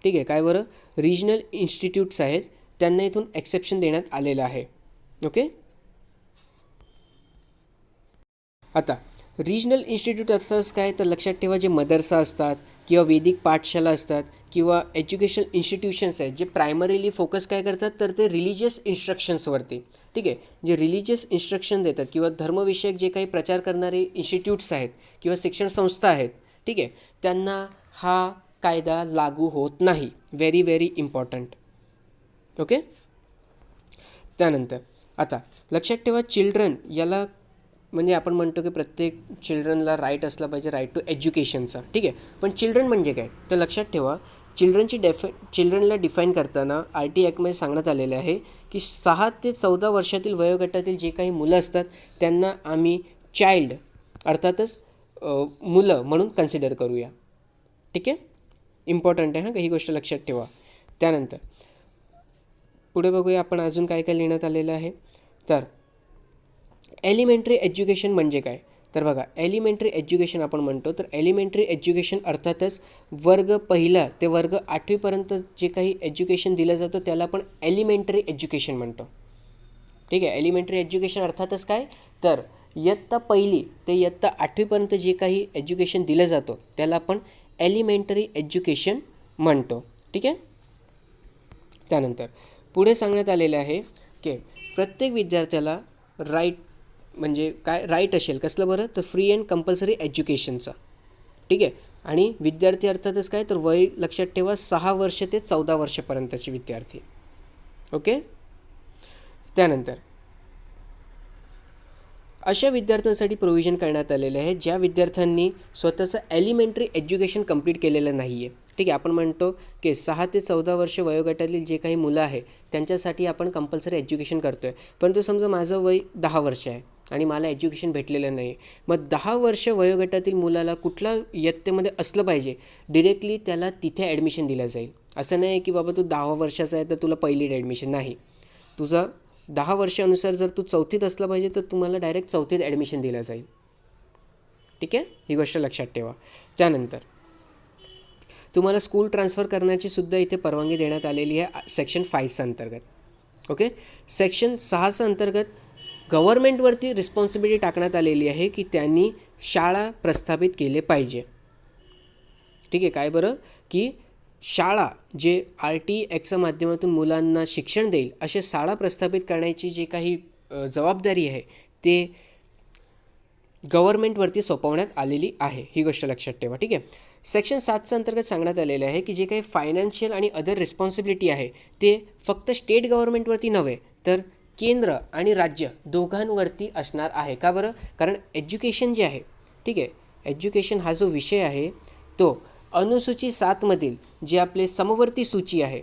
A: ठीक आहे. काय बरं, रिजनल इन्स्टिट्यूट्स आहेत त्यांना इथून एक्सेप्शन देण्यात आलेलं आहे. ओके. आता रिजनल इन्स्टिट्यूट असंच काय, तर लक्षात ठेवा जे मदरसा असतात किंवा वैदिक पाठशाला असतात किंवा एज्युकेशन इन्स्टिट्यूशन्स आहेत जे प्रायमरीली फोकस काय करतात, तर ते रिलिजियस इन्स्ट्रक्शन्सवरती. ठीक आहे. जे रिलिजियस इन्स्ट्रक्शन देतात किंवा धर्मविषयक जे काही प्रचार करणारे इन्स्टिट्यूट्स आहेत किंवा शिक्षण संस्था आहेत, ठीक आहे, त्यांना हा कायदा लागू होत नाही. Very very important. ओके. त्यानंतर आता लक्षात ठेवा चिल्ड्रन याला म्हणजे आपण म्हणतो की प्रत्येक चिल्ड्रनला राईट असला पाहिजे राईट टू एज्युकेशनचा. ठीक आहे. पण चिल्ड्रन म्हणजे काय, तर लक्षात ठेवा चिल्ड्रनला डिफाईन करताना RTE ॲक्टमध्ये सांगण्यात आलेलं आहे की 6 ते 14 वर्षातील वयोगटातील जे काही मुलं असतात त्यांना आम्ही चाइल्ड अर्थातच मुलं म्हणून कन्सिडर करूया. ठीक आहे. इम्पॉर्टंट आहे हां, ही गोष्ट लक्षात ठेवा. त्यानंतर पुढे बघूया आपण अजून काय काय लिहिण्यात आलेलं आहे. तर एलिमेंटरी एज्युकेशन म्हणजे काय, तर बघा एलिमेंटरी एज्युकेशन आपण म्हणतो, तर एलिमेंटरी एज्युकेशन अर्थातच वर्ग पहिला ते वर्ग 8वीपर्यंत जे काही एज्युकेशन दिलं जातं त्याला आपण एलिमेंटरी एज्युकेशन म्हणतो. ठीक आहे. एलिमेंटरी एज्युकेशन अर्थातच काय, तर इयत्ता पहिली ते इयत्ता 8वीपर्यंत जे काही एज्युकेशन दिलं जातं त्याला आपण एलिमेंटरी एज्युकेशन म्हणतो. ठीक आहे. त्यानंतर पुढे सांगण्यात आलेलं आहे की प्रत्येक विद्यार्थ्याला राईट म्हणजे काय राईट असेल कसलं बरं, तर फ्री अँड कंपल्सरी एज्युकेशनचा. ठीक आहे. आणि विद्यार्थी अर्थातच काय, तर वय लक्षात ठेवा 6 वर्ष ते 14 वर्षापर्यंतचे विद्यार्थी. ओके. त्यानंतर अशा विद्यार्थ्यांसाठी प्रोव्हिजन करण्यात आलेले आहे ज्या विद्यार्थ्यांनी स्वतःचं एलिमेंटरी एज्युकेशन कंप्लीट केलेलं नाही आहे. ठीक आहे. आपण म्हणतो की 6 ते 14 वर्ष वयोगटातील जे काही मुलं आहे त्यांच्यासाठी आपण कंपल्सरी एज्युकेशन करतो आहे, परंतु समजा माझं वय 10 वर्ष आहे आणि मला एज्युकेशन भेटलेलं नाही, मग 10 वर्ष वयोगटातील मुलाला कुठल्या इयत्तेमध्ये असलं पाहिजे, डिरेक्टली त्याला तिथे ॲडमिशन दिलं जाईल. असं नाही की बाबा तू 10 वर्षाचा आहे तर तुला पहिलीत ॲडमिशन नाही, तुझा 10 वर्षानुसार जर तू 4थीत असला पाहिजे तर तुम्हाला डायरेक्ट 4थीत ॲडमिशन दिलं जाईल. ठीक आहे, ही गोष्ट लक्षात ठेवा. त्यानंतर तुम्हाला स्कूल ट्रान्सफर करण्याची सुद्धा इथे परवानगी देण्यात आलेली आहे सेक्शन 5च्या अंतर्गत. ओके, सेक्शन 6च्या अंतर्गत गव्हर्मेंटवरती रिस्पॉन्सिबिलिटी टाकण्यात आलेली आहे की त्यांनी शाळा प्रस्थापित केले पाहिजे. ठीक आहे, काय बरं की शाळा जे RTXच्या माध्यमातून मुलांना शिक्षण देईल असे शाळा प्रस्थापित करण्याची जी काही जबाबदारी आहे ते गव्हर्मेंटवरती सोपवण्यात आलेली आहे. ही गोष्ट लक्षात ठेवा. ठीक आहे, सेक्शन 7च्या अंतर्गत सांगण्यात आलेलं आहे की जे काही फायनान्शियल आणि अदर रिस्पॉन्सिबिलिटी आहे ते फक्त स्टेट गव्हर्मेंटवरती नव्हे तर केंद्र आणि राज्य दोघांवरती असणार आहे. का बरं? कारण एज्युकेशन जे आहे, ठीक आहे, एज्युकेशन हा जो विषय आहे तो अनुसूची 7मधील जे आपले समवर्ती सूची आहे,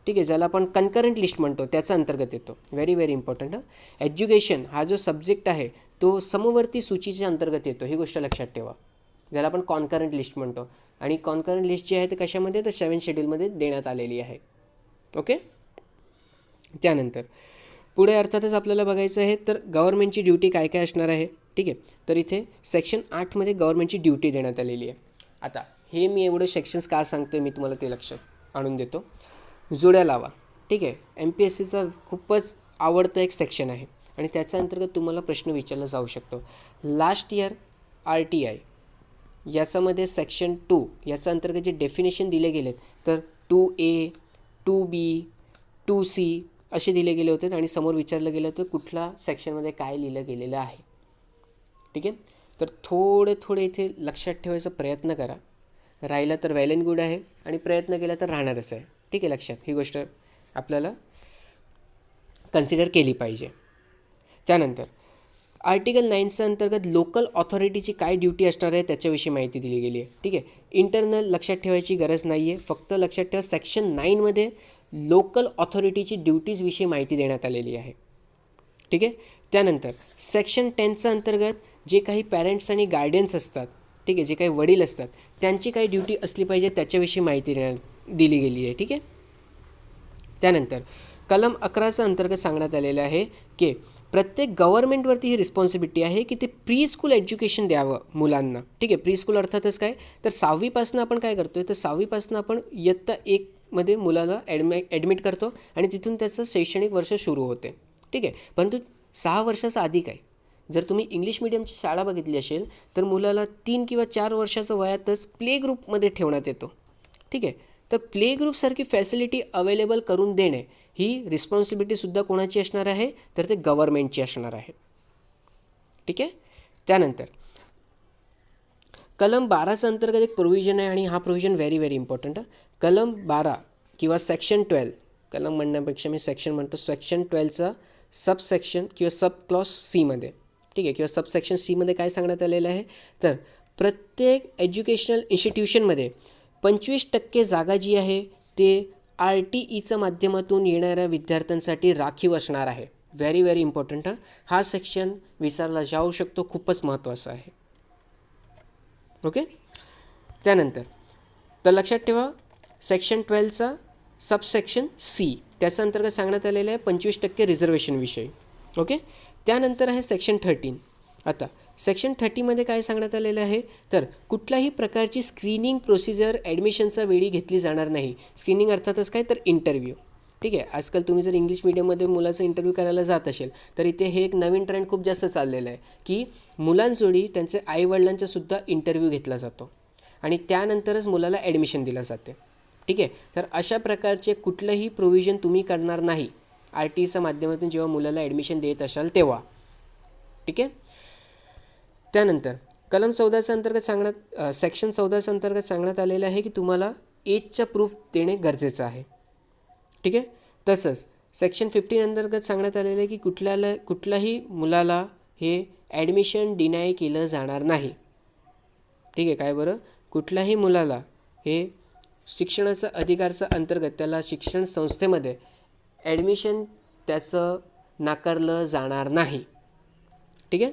A: ठीक आहे, ज्याला आपण कन्करंट लिस्ट म्हणतो, त्याच्या अंतर्गत येतो. Very very important. एज्युकेशन हा जो सब्जेक्ट आहे तो समवर्ती सूचीच्या अंतर्गत येतो. ही गोष्ट लक्षात ठेवा, ज्याला आपण कॉन्करंट लिस्ट म्हणतो. आणि कॉन्करंट लिस्ट जी आहे ते कशामध्ये, तर 7 शेड्यूलमध्ये देण्यात आलेली आहे. ओके, त्यानंतर पुढे अर्थातच आपल्याला बघायचं आहे तर गव्हर्नमेंटची ड्युटी काय काय असणार आहे. ठीक आहे, तर इथे सेक्शन 8मध्ये गव्हर्नमेंटची ड्युटी देण्यात आलेली आहे. आता हे मी एवढे सेक्शन्स का सांगतो आहे मी तुम्हाला ते लक्षात आणून देतो. जोड्या लावा. ठीक आहे, MPSCचा खूपच आवडतं एक सेक्शन आहे आणि त्याच्या अंतर्गत तुम्हाला प्रश्न विचारला जाऊ शकतो. लास्ट इयर RTI याच्यामध्ये सेक्शन 2 याच्या अंतर्गत जे डेफिनेशन दिले गेलेत तर 2A, 2B, 2C असे दिले गेले होते आणि समोर विचारलं गेलं तर कुठल्या सेक्शनमध्ये काय लिहिलं गेलेलं आहे. ठीक आहे, तर थोडे इथे लक्षात ठेवायचा प्रयत्न करा. राहिलं तर वेल अँड गुड आहे आणि प्रयत्न केला तर राहणारच आहे. ठीक आहे, लक्षात ही गोष्ट आपल्याला कन्सिडर केली पाहिजे. त्यानंतर आर्टिकल 9च्या अंतर्गत लोकल ऑथॉरिटीची काय ड्युटी असणार आहे त्याच्याविषयी माहिती दिली गेली आहे. ठीक आहे, इंटरनल लक्षात ठेवायची गरज नाही आहे. फक्त लक्षात ठेवा सेक्शन 9मध्ये लोकल ऑथॉरिटीची ड्युटीजविषयी माहिती देण्यात आलेली आहे. ठीक आहे, त्यानंतर सेक्शन 10च्या अंतर्गत जे काही पॅरेंट्स आणि गार्डियन्स असतात, ठीक आहे, जे काही वडील असतात त्यांची काही ड्युटी असली पाहिजे त्याच्याविषयी माहिती दिली गेली आहे. ठीक आहे, त्यानंतर कलम 11च्या अंतर्गत सांगण्यात आलेलं आहे की प्रत्येक गव्हर्नमेंटवरती ही रिस्पॉन्सिबिलिटी आहे की ते प्री स्कूल एज्युकेशन द्यावं मुलांना. ठीक आहे, प्री स्कूल अर्थातच काय तर 6वीपासून आपण काय करतो आहे तर 6वीपासून आपण इयत्ता 1मध्ये मुलाला ॲडमिट करतो आणि तिथून त्याचं शैक्षणिक वर्ष सुरू होते. ठीक आहे, परंतु 6 वर्षाचा आधी काय, जर तुम्ही इंग्लिश मिडियमची शाळा बघितली असेल तर मुलाला 3 किंवा 4 वर्षाच्या वयातच प्ले ग्रुपमध्ये ठेवण्यात येतो. ठीक आहे, तर प्ले ग्रुपसारखी फॅसिलिटी अवेलेबल करून देणे ही रिस्पॉन्सिबिलिटीसुद्धा कोणाची असणार आहे तर ते गव्हर्नमेंटची असणार आहे. ठीक आहे, त्यानंतर कलम 12च्या अंतर्गत एक प्रोव्हिजन आहे आणि हा प्रोव्हिजन व्हेरी व्हेरी इम्पॉर्टंट आहे. कलम 12 किंवा सेक्शन 12, कलम म्हणण्यापेक्षा मी सेक्शन म्हणतो, सेक्शन 12चा सबसेक्शन किंवा सब क्लॉज सीमध्ये, ठीक आहे, किंवा सबसेक्शन सीमध्ये काय सांगण्यात आलेलं आहे तर प्रत्येक एज्युकेशनल इन्स्टिट्यूशनमध्ये 25% जागा जी आहे ते RTEच्या माध्यमातून येणाऱ्या विद्यार्थ्यांसाठी राखीव असणार आहे. Very very important. हा सेक्शन विचारला जाऊ शकतो, खूपच महत्त्वाचा आहे. ओके, त्यानंतर तर लक्षात ठेवा सेक्शन 12चा सबसेक्शन C त्याच्या अंतर्गत सांगण्यात आलेलं आहे 25% रिझर्वेशनविषयी. ओके, त्यानंतर आहे सेक्शन 13. आता सेक्शन 30मध्ये काय सांगण्यात आलेलं आहे तर कुठल्याही प्रकारची स्क्रीनिंग प्रोसिजर ॲडमिशनच्या वेळी घेतली जाणार नाही. स्क्रीनिंग अर्थातच काय तर इंटरव्ह्यू. ठीक आहे, आजकाल तुम्ही जर इंग्लिश मीडियममध्ये मुलाचा इंटरव्ह्यू करायला जात असेल तर इथे हे एक नवीन ट्रेंड खूप जास्त चाललेलं आहे की मुलांजोडी त्यांचे आईवडिलांचासुद्धा इंटरव्ह्यू घेतला जातो आणि त्यानंतरच मुलाला ॲडमिशन दिलं जाते. ठीक आहे, तर अशा प्रकारचे कुठलंही प्रोव्हिजन तुम्ही करणार नाही RTEच्या माध्यमातून जेव्हा मुलाला ॲडमिशन देत असाल तेव्हा. ठीक आहे, त्यानंतर कलम 14च्या अंतर्गत सेक्शन 14च्या अंतर्गत सांगण्यात आलेलं आहे की तुम्हाला एजचा प्रूफ देणे गरजेचं आहे. ठीक आहे, तसंच सेक्शन 15 अंतर्गत सांगण्यात आलेलं आहे की कुठल्याही मुलाला हे ॲडमिशन डिनाय केलं जाणार नाही. ठीक आहे, काय बरं, कुठल्याही मुलाला हे शिक्षणाचा अधिकारचा अंतर्गत त्याला शिक्षण संस्थेमध्ये ॲडमिशन त्याचं नाकारलं जाणार नाही. ठीक आहे,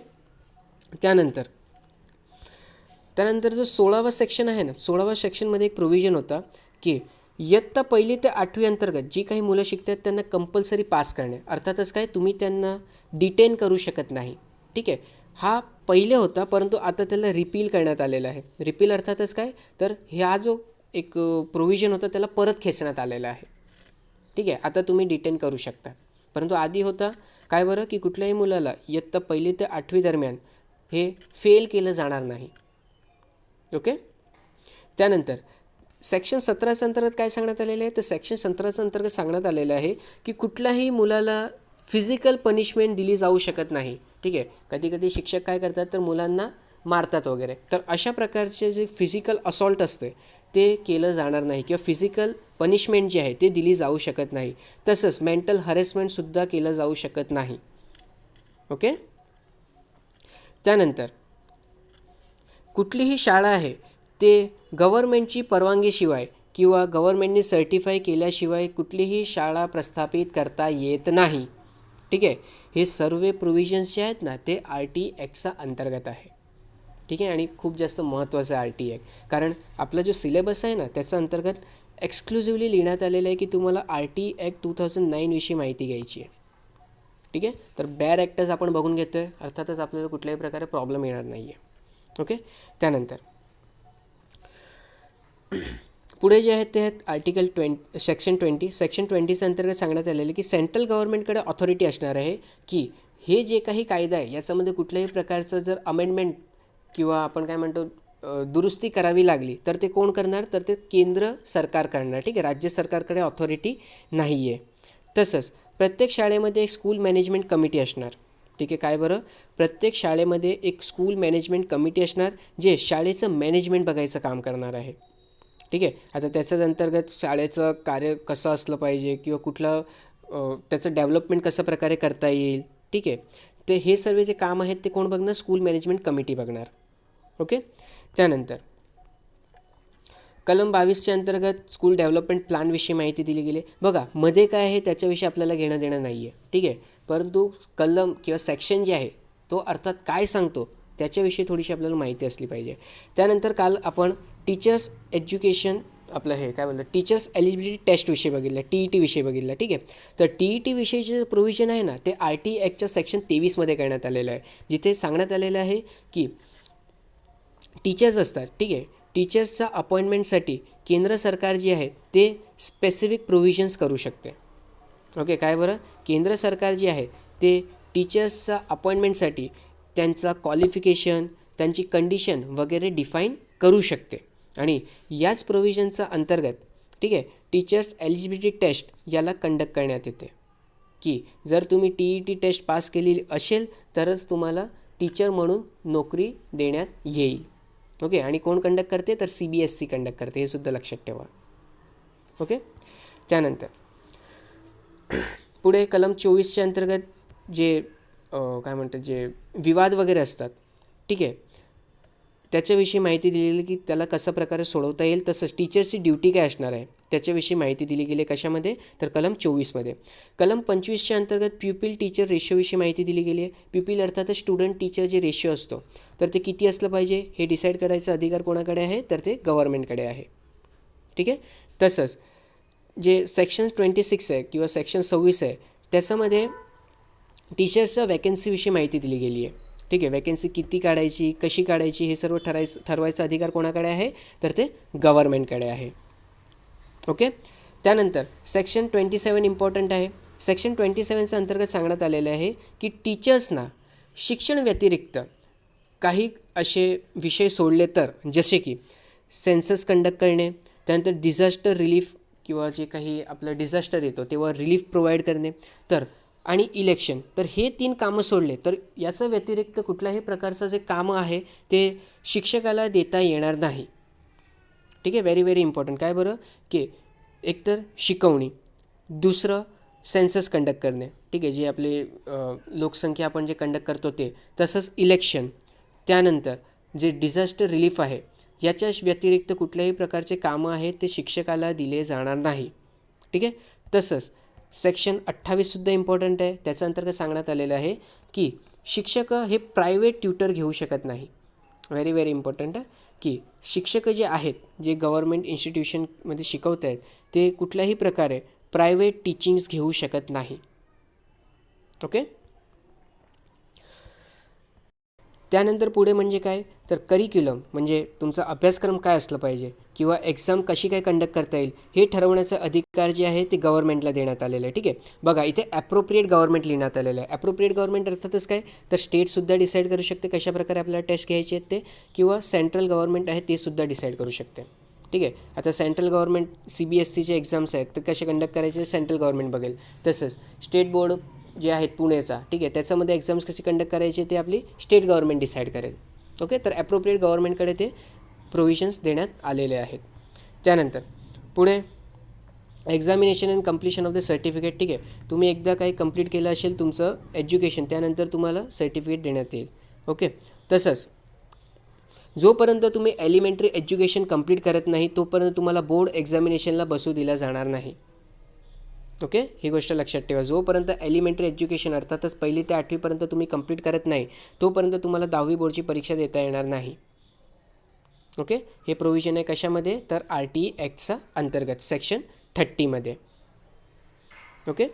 A: त्यानंतर जो 16वा सेक्शन आहे ना, 16व्या सेक्शनमध्ये एक प्रोव्हिजन होता की इयत्ता 1 ते 8वी अंतर्गत जी काही मुलं शिकतात त्यांना कंपल्सरी पास करणे. अर्थातच काय, तुम्ही त्यांना डिटेन करू शकत नाही. ठीक आहे. हा पहिले होता, परंतु आता त्याला रिपील करण्यात आलेला आहे. रिपील अर्थातच काय, तर हा जो एक प्रोव्हिजन होता त्याला परत खेचण्यात आलेला आहे. ठीक आहे. आता तुम्ही डिटेन करू शकता. परंतु आधी होता काय बरं, की कुठल्याही मुलाला इयत्ता 1 ते 8वी दरम्यान हे फेल केलं जाणार नाही. ओके. त्यानंतर सेक्शन 17 अंतर्गत काय सांगण्यात आलेलं आहे, तर सेक्शन 17 अंतर्गत सांगण्यात आलेलं आहे की कुठल्याही मुलाला फिजिकल पनिशमेंट दिली जाऊ शकत नाही. ठीक आहे. कधी कधी शिक्षक काय करतात, तर मुलांना मारतात वगैरे. तर अशा प्रकारचे जे फिजिकल असॉल्ट असते ते केलं जाणार नाही किंवा फिजिकल पनिशमेंट जी आहे ते दिली जाऊ शकत नाही. तसंच मेंटल हॅरेसमेंटसुद्धा केलं जाऊ शकत नाही. ओके. त्यानंतर कुठलीही शाळा आहे ते गव्हर्मेंटची परवानगीशिवाय किंवा गव्हर्मेंटने सर्टिफाय केल्याशिवाय कुठलीही शाळा प्रस्थापित करता येत नाही. ठीक आहे. हे सर्व प्रोव्हिजन्स जे आहेत ना ते RT ॲक्टचा अंतर्गत आहे. ठीक आहे. आणि खूप जास्त महत्त्वाचं आहे RT ॲक्ट, कारण आपला जो सिलेबस आहे ना त्याच्या अंतर्गत एक्सक्लुझिव्हली लिहिण्यात आलेलं आहे की तुम्हाला RT ॲक्ट 2009 विषयी माहिती घ्यायची आहे. ठीक आहे. तर बेअर ॲक्टच आपण बघून घेतो आहे. अर्थातच आपल्याला कुठल्याही प्रकारे प्रॉब्लेम येणार नाही आहे. ओके. त्यानंतर पुढे जे आहेत ते आहेत आर्टिकल सेक्शन 20 अंतर्गत सांगण्यात आलेलं की सेंट्रल गव्हर्नमेंटकडे ऑथॉरिटी असणार आहे की हे जे काही कायदा आहे याच्यामध्ये कुठल्याही प्रकारचं जर अमेंडमेंट किंवा आपण काय म्हणतो दुरुस्ती करावी लागली तर ते कोण करणार, तर ते केंद्र सरकार करणार. ठीक आहे. राज्य सरकारकडे ऑथॉरिटी नाही आहे. तसंच प्रत्येक शाळेमध्ये एक स्कूल मॅनेजमेंट कमिटी असणार. ठीक आहे. काय बरं, प्रत्येक शाळेमध्ये एक स्कूल मॅनेजमेंट कमिटी असणार जे शाळेचं मॅनेजमेंट बघायचं काम करणार आहे. ठीक आहे. आता त्याच्याच अंतर्गत शाळेचं कार्य कसं असलं पाहिजे किंवा कुठलं त्याचं डेव्हलपमेंट कशा प्रकारे करता येईल. ठीक आहे. ते हे सर्व जे काम आहेत ते कोण बघणार, स्कूल मॅनेजमेंट कमिटी बघणार. ओके. त्यानंतर कलम 22 अंतर्गत स्कूल डेव्हलपमेंट प्लॅनविषयी माहिती दिली गेली. बघा मध्ये काय आहे त्याच्याविषयी आपल्याला घेणं देणं नाही आहे. ठीक आहे. परंतु कलम किंवा सेक्शन जे आहे तो अर्थात काय सांगतो त्याच्याविषयी थोडीशी आपल्याला माहिती असली पाहिजे. त्यानंतर काल आपण टीचर्स एज्युकेशन आपलं हे काय बोललं टीचर्स एलिजिबिलिटी टेस्टविषयी बघितलं, TET विषयी बघितलं. ठीक आहे. तर TET विषयीचे जे प्रोव्हिजन आहे ना ते RT ॲक्टच्या सेक्शन 23 करण्यात आलेलं आहे, जिथे सांगण्यात आलेलं आहे की टीचर्स असतात. ठीक आहे. टीचर्सच्या अपॉइंटमेंटसाठी केंद्र सरकार जे आहे ते स्पेसिफिक प्रोव्हिजन्स करू शकते. ओके. काय बरं, केंद्र सरकार जे आहे ते टीचर्सच्या अपॉइंटमेंटसाठी त्यांचा क्वालिफिकेशन, त्यांची कंडिशन वगैरे डिफाईन करू शकते. आणि याच प्रोव्हिजनचा अंतर्गत ठीक आहे टीचर्स एलिजिबिलिटी टेस्ट याला कंडक्ट करण्यात येते की जर तुम्ही TET टेस्ट पास केलेली असेल तरच तुम्हाला टीचर म्हणून नोकरी देण्यात येईल. ओके. आणि कोण कंडक्ट करते, तर CBSE कंडक्ट करते, हे सुद्धा लक्षात ठेवा. ओके. त्यानंतर पुढे कलम 24 अंतर्गत जे काय म्हणतात जे विवाद वगैरे असतात. ठीक आहे. त्याच्याविषयी माहिती दिलेली की त्याला कशा प्रकारे सोडवता येईल. तसंच टीचर्सची ड्युटी काय असणार आहे त्याच्याविषयी माहिती दिली गेली कशामध्ये, तर कलम 24. कलम 25 अंतर्गत प्युपिल टीचर रेशोविषयी माहिती दिली गेली आहे. प्युपिल अर्थात स्टुडंट टीचर जे रेशो असतो तर ते किती असलं पाहिजे हे डिसाईड करायचा अधिकार कोणाकडे आहे, तर ते गव्हर्नमेंटकडे आहे. ठीक आहे. तसंच जे सेक्शन 26 आहे किंवा सेक्शन 26 आहे त्याच्यामध्ये टीचर्सच्या वॅकन्सीविषयी माहिती दिली गेली आहे. ठीक आहे. वॅकन्सी किती काढायची, कशी काढायची हे सर्व ठरवायचा अधिकार कोणाकडे आहे, तर ते गव्हर्नमेंटकडे आहे. ओके. त्यानंतर सेक्शन 27 इम्पॉर्टंट आहे. सेक्शन 27च्या अंतर्गत सांगण्यात आलेलं आहे की टीचर्सना शिक्षण व्यतिरिक्त काही असे विषय सोडले तर जसे की सेन्सस कंडक्ट करणे, त्यानंतर डिझास्टर रिलीफ किंवा जे काही आपलं डिझास्टर येतो तेव्हा रिलीफ प्रोव्हाइड करणे, तर आणि इलेक्शन, तर हे 3 कामं सोडले तर याच्या व्यतिरिक्त कुठल्याही प्रकारचं जे कामं आहे ते शिक्षकाला देता येणार नाही. ठीक आहे. Very very important. काय बरं, की एकतर शिकवणी, दुसरं सेन्सस कंडक्ट करणे. ठीक आहे. जे आपली लोकसंख्या आपण जे कंडक्ट करतो ते, तसंच इलेक्शन, त्यानंतर जे डिझास्टर रिलीफ आहे याच्या व्यतिरिक्त कुठल्याही प्रकारचे कामं आहेत ते शिक्षकाला दिले जाणार नाही. ठीक आहे. तसंच सेक्शन 28सुद्धा इम्पॉर्टंट आहे. त्याच्या अंतर्गत सांगण्यात आलेलं आहे की शिक्षक हे प्रायव्हेट ट्युटर घेऊ शकत नाही. व्हेरी व्हेरी इम्पॉर्टंट आहे. की शिक्षक जे आहेत जे गव्हर्मेंट इन्स्टिट्यूशनमध्ये शिकवत आहेत ते कुठल्याही प्रकारे प्रायव्हेट टीचिंग्स घेऊ शकत नाही. ओके. त्यानंतर पुढे म्हणजे काय तर करिक्युलम म्हणजे तुमचा अभ्यासक्रम काय असला पाहिजे किंवा एक्झाम कशी काय कंडक्ट करता येईल हे ठरवण्याचा अधिकार जे आहे ते गव्हर्नमेंटला देण्यात आलेलं आहे. ठीक आहे. बघा इथे ॲप्रोप्रिएट गव्हर्नमेंट लिहिण्यात आलेलं आहे. ॲप्रोप्रिएट गव्हर्नमेंट अर्थातच काय तर स्टेटसुद्धा डिसाईड करू शकते कशाप्रकारे आपल्याला टेस्ट घ्यायचे आहेत ते, किंवा सेंट्रल गव्हर्नमेंट आहे ते सुद्धा डिसाईड करू शकते. ठीक आहे. आता सेंट्रल गव्हर्नमेंट CBSEचे एक्झाम्स आहेत तर कसे कंडक्ट करायचे सेंट्रल गव्हर्नमेंट बघेल. तसंच स्टेट बोर्ड जे आहेत पुणेचा, ठीक आहे, त्याच्यामध्ये एक्झाम्स कसे कंडक्ट करायचे ते आपली स्टेट गव्हर्नमेंट डिसाईड करेल. ओके. तर ॲप्रोप्रिएट गव्हर्नमेंटकडे ते प्रोव्हिजन्स देण्यात आलेले आहेत. त्यानंतर पुढे examination and completion of the certificate. ठीक आहे. तुम्ही एकदा काही कंप्लीट केलं असेल तुमचं एज्युकेशन त्यानंतर तुम्हाला सर्टिफिकेट देण्यात येईल. ओके. तसंच जोपर्यंत तुम्ही एलिमेंटरी एज्युकेशन कंप्लीट करत नाही तोपर्यंत तुम्हाला बोर्ड एक्झामिनेशनला बसू दिला जाणार नाही. ओके. ही गोष्ट लक्षात ठेवा. जोपर्यंत एलिमेंटरी एज्युकेशन अर्थातच 1ली ते 8वीपर्यंत तुम्ही कंप्लीट करत नाही तोपर्यंत तुम्हाला 10वी बोर्डची परीक्षा देता येणार नाही. ओके. हे प्रोव्हिजन आहे कशामध्ये तर RTE ॲक्टचा अंतर्गत सेक्शन 30मध्ये. ओके.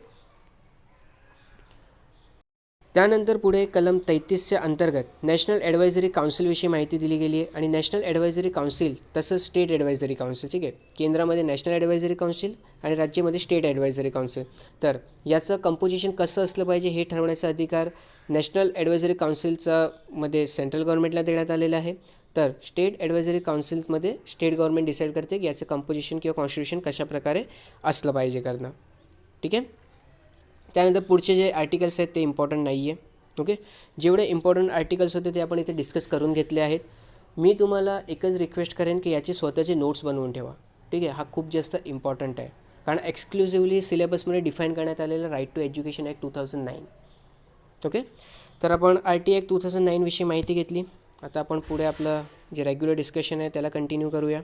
A: त्यानंतर पुढे कलम 33च्या अंतर्गत नॅशनल ॲडवायझरी काउन्सिलविषयी माहिती दिली गेली आहे. आणि नॅशनल ॲडवायझरी काउन्सिल तसंच स्टेट ॲडवायझरी काउन्सिल. ठीक आहे. केंद्रामध्ये नॅशनल ॲडवायझरी काउन्सिल आणि राज्यामध्ये स्टेट ॲडवायझरी काउन्सिल. तर याचं कंपोजिशन कसं असलं पाहिजे हे ठरवण्याचा अधिकार नॅशनल ॲडवायझरी काउन्सिलचा मध्ये सेंट्रल गव्हर्नमेंटला देण्यात आलेला आहे. तर स्टेट ॲडवायझरी काउन्सिलमध्ये स्टेट गव्हर्नमेंट डिसाईड करते की याचं कंपोजिशन किंवा कॉन्स्टिट्यूशन कशाप्रकारे असलं पाहिजे करणं. ठीक आहे. त्यानंतर पुढचे जे आर्टिकल्स आहेत ते इम्पॉर्टंट नाही आहे. ओके. जेवढे इम्पॉर्टंट आर्टिकल्स होते ते आपण इथे डिस्कस करून घेतले आहेत. मी तुम्हाला एकच रिक्वेस्ट करेन की याचे स्वतःचे नोट्स बनवून ठेवा. ठीक आहे. हा खूप जास्त इम्पॉर्टंट आहे कारण एक्सक्लुझिव्हली सिलेबसमध्ये डिफाईन करण्यात आलेलं right to education act 2009. Okay. तर आपण RTE ॲक्ट 2009 विषयी माहिती घेतली. आता आपण पुढे आपलं जे रेग्युलर डिस्कशन आहे त्याला कंटिन्यू करूया.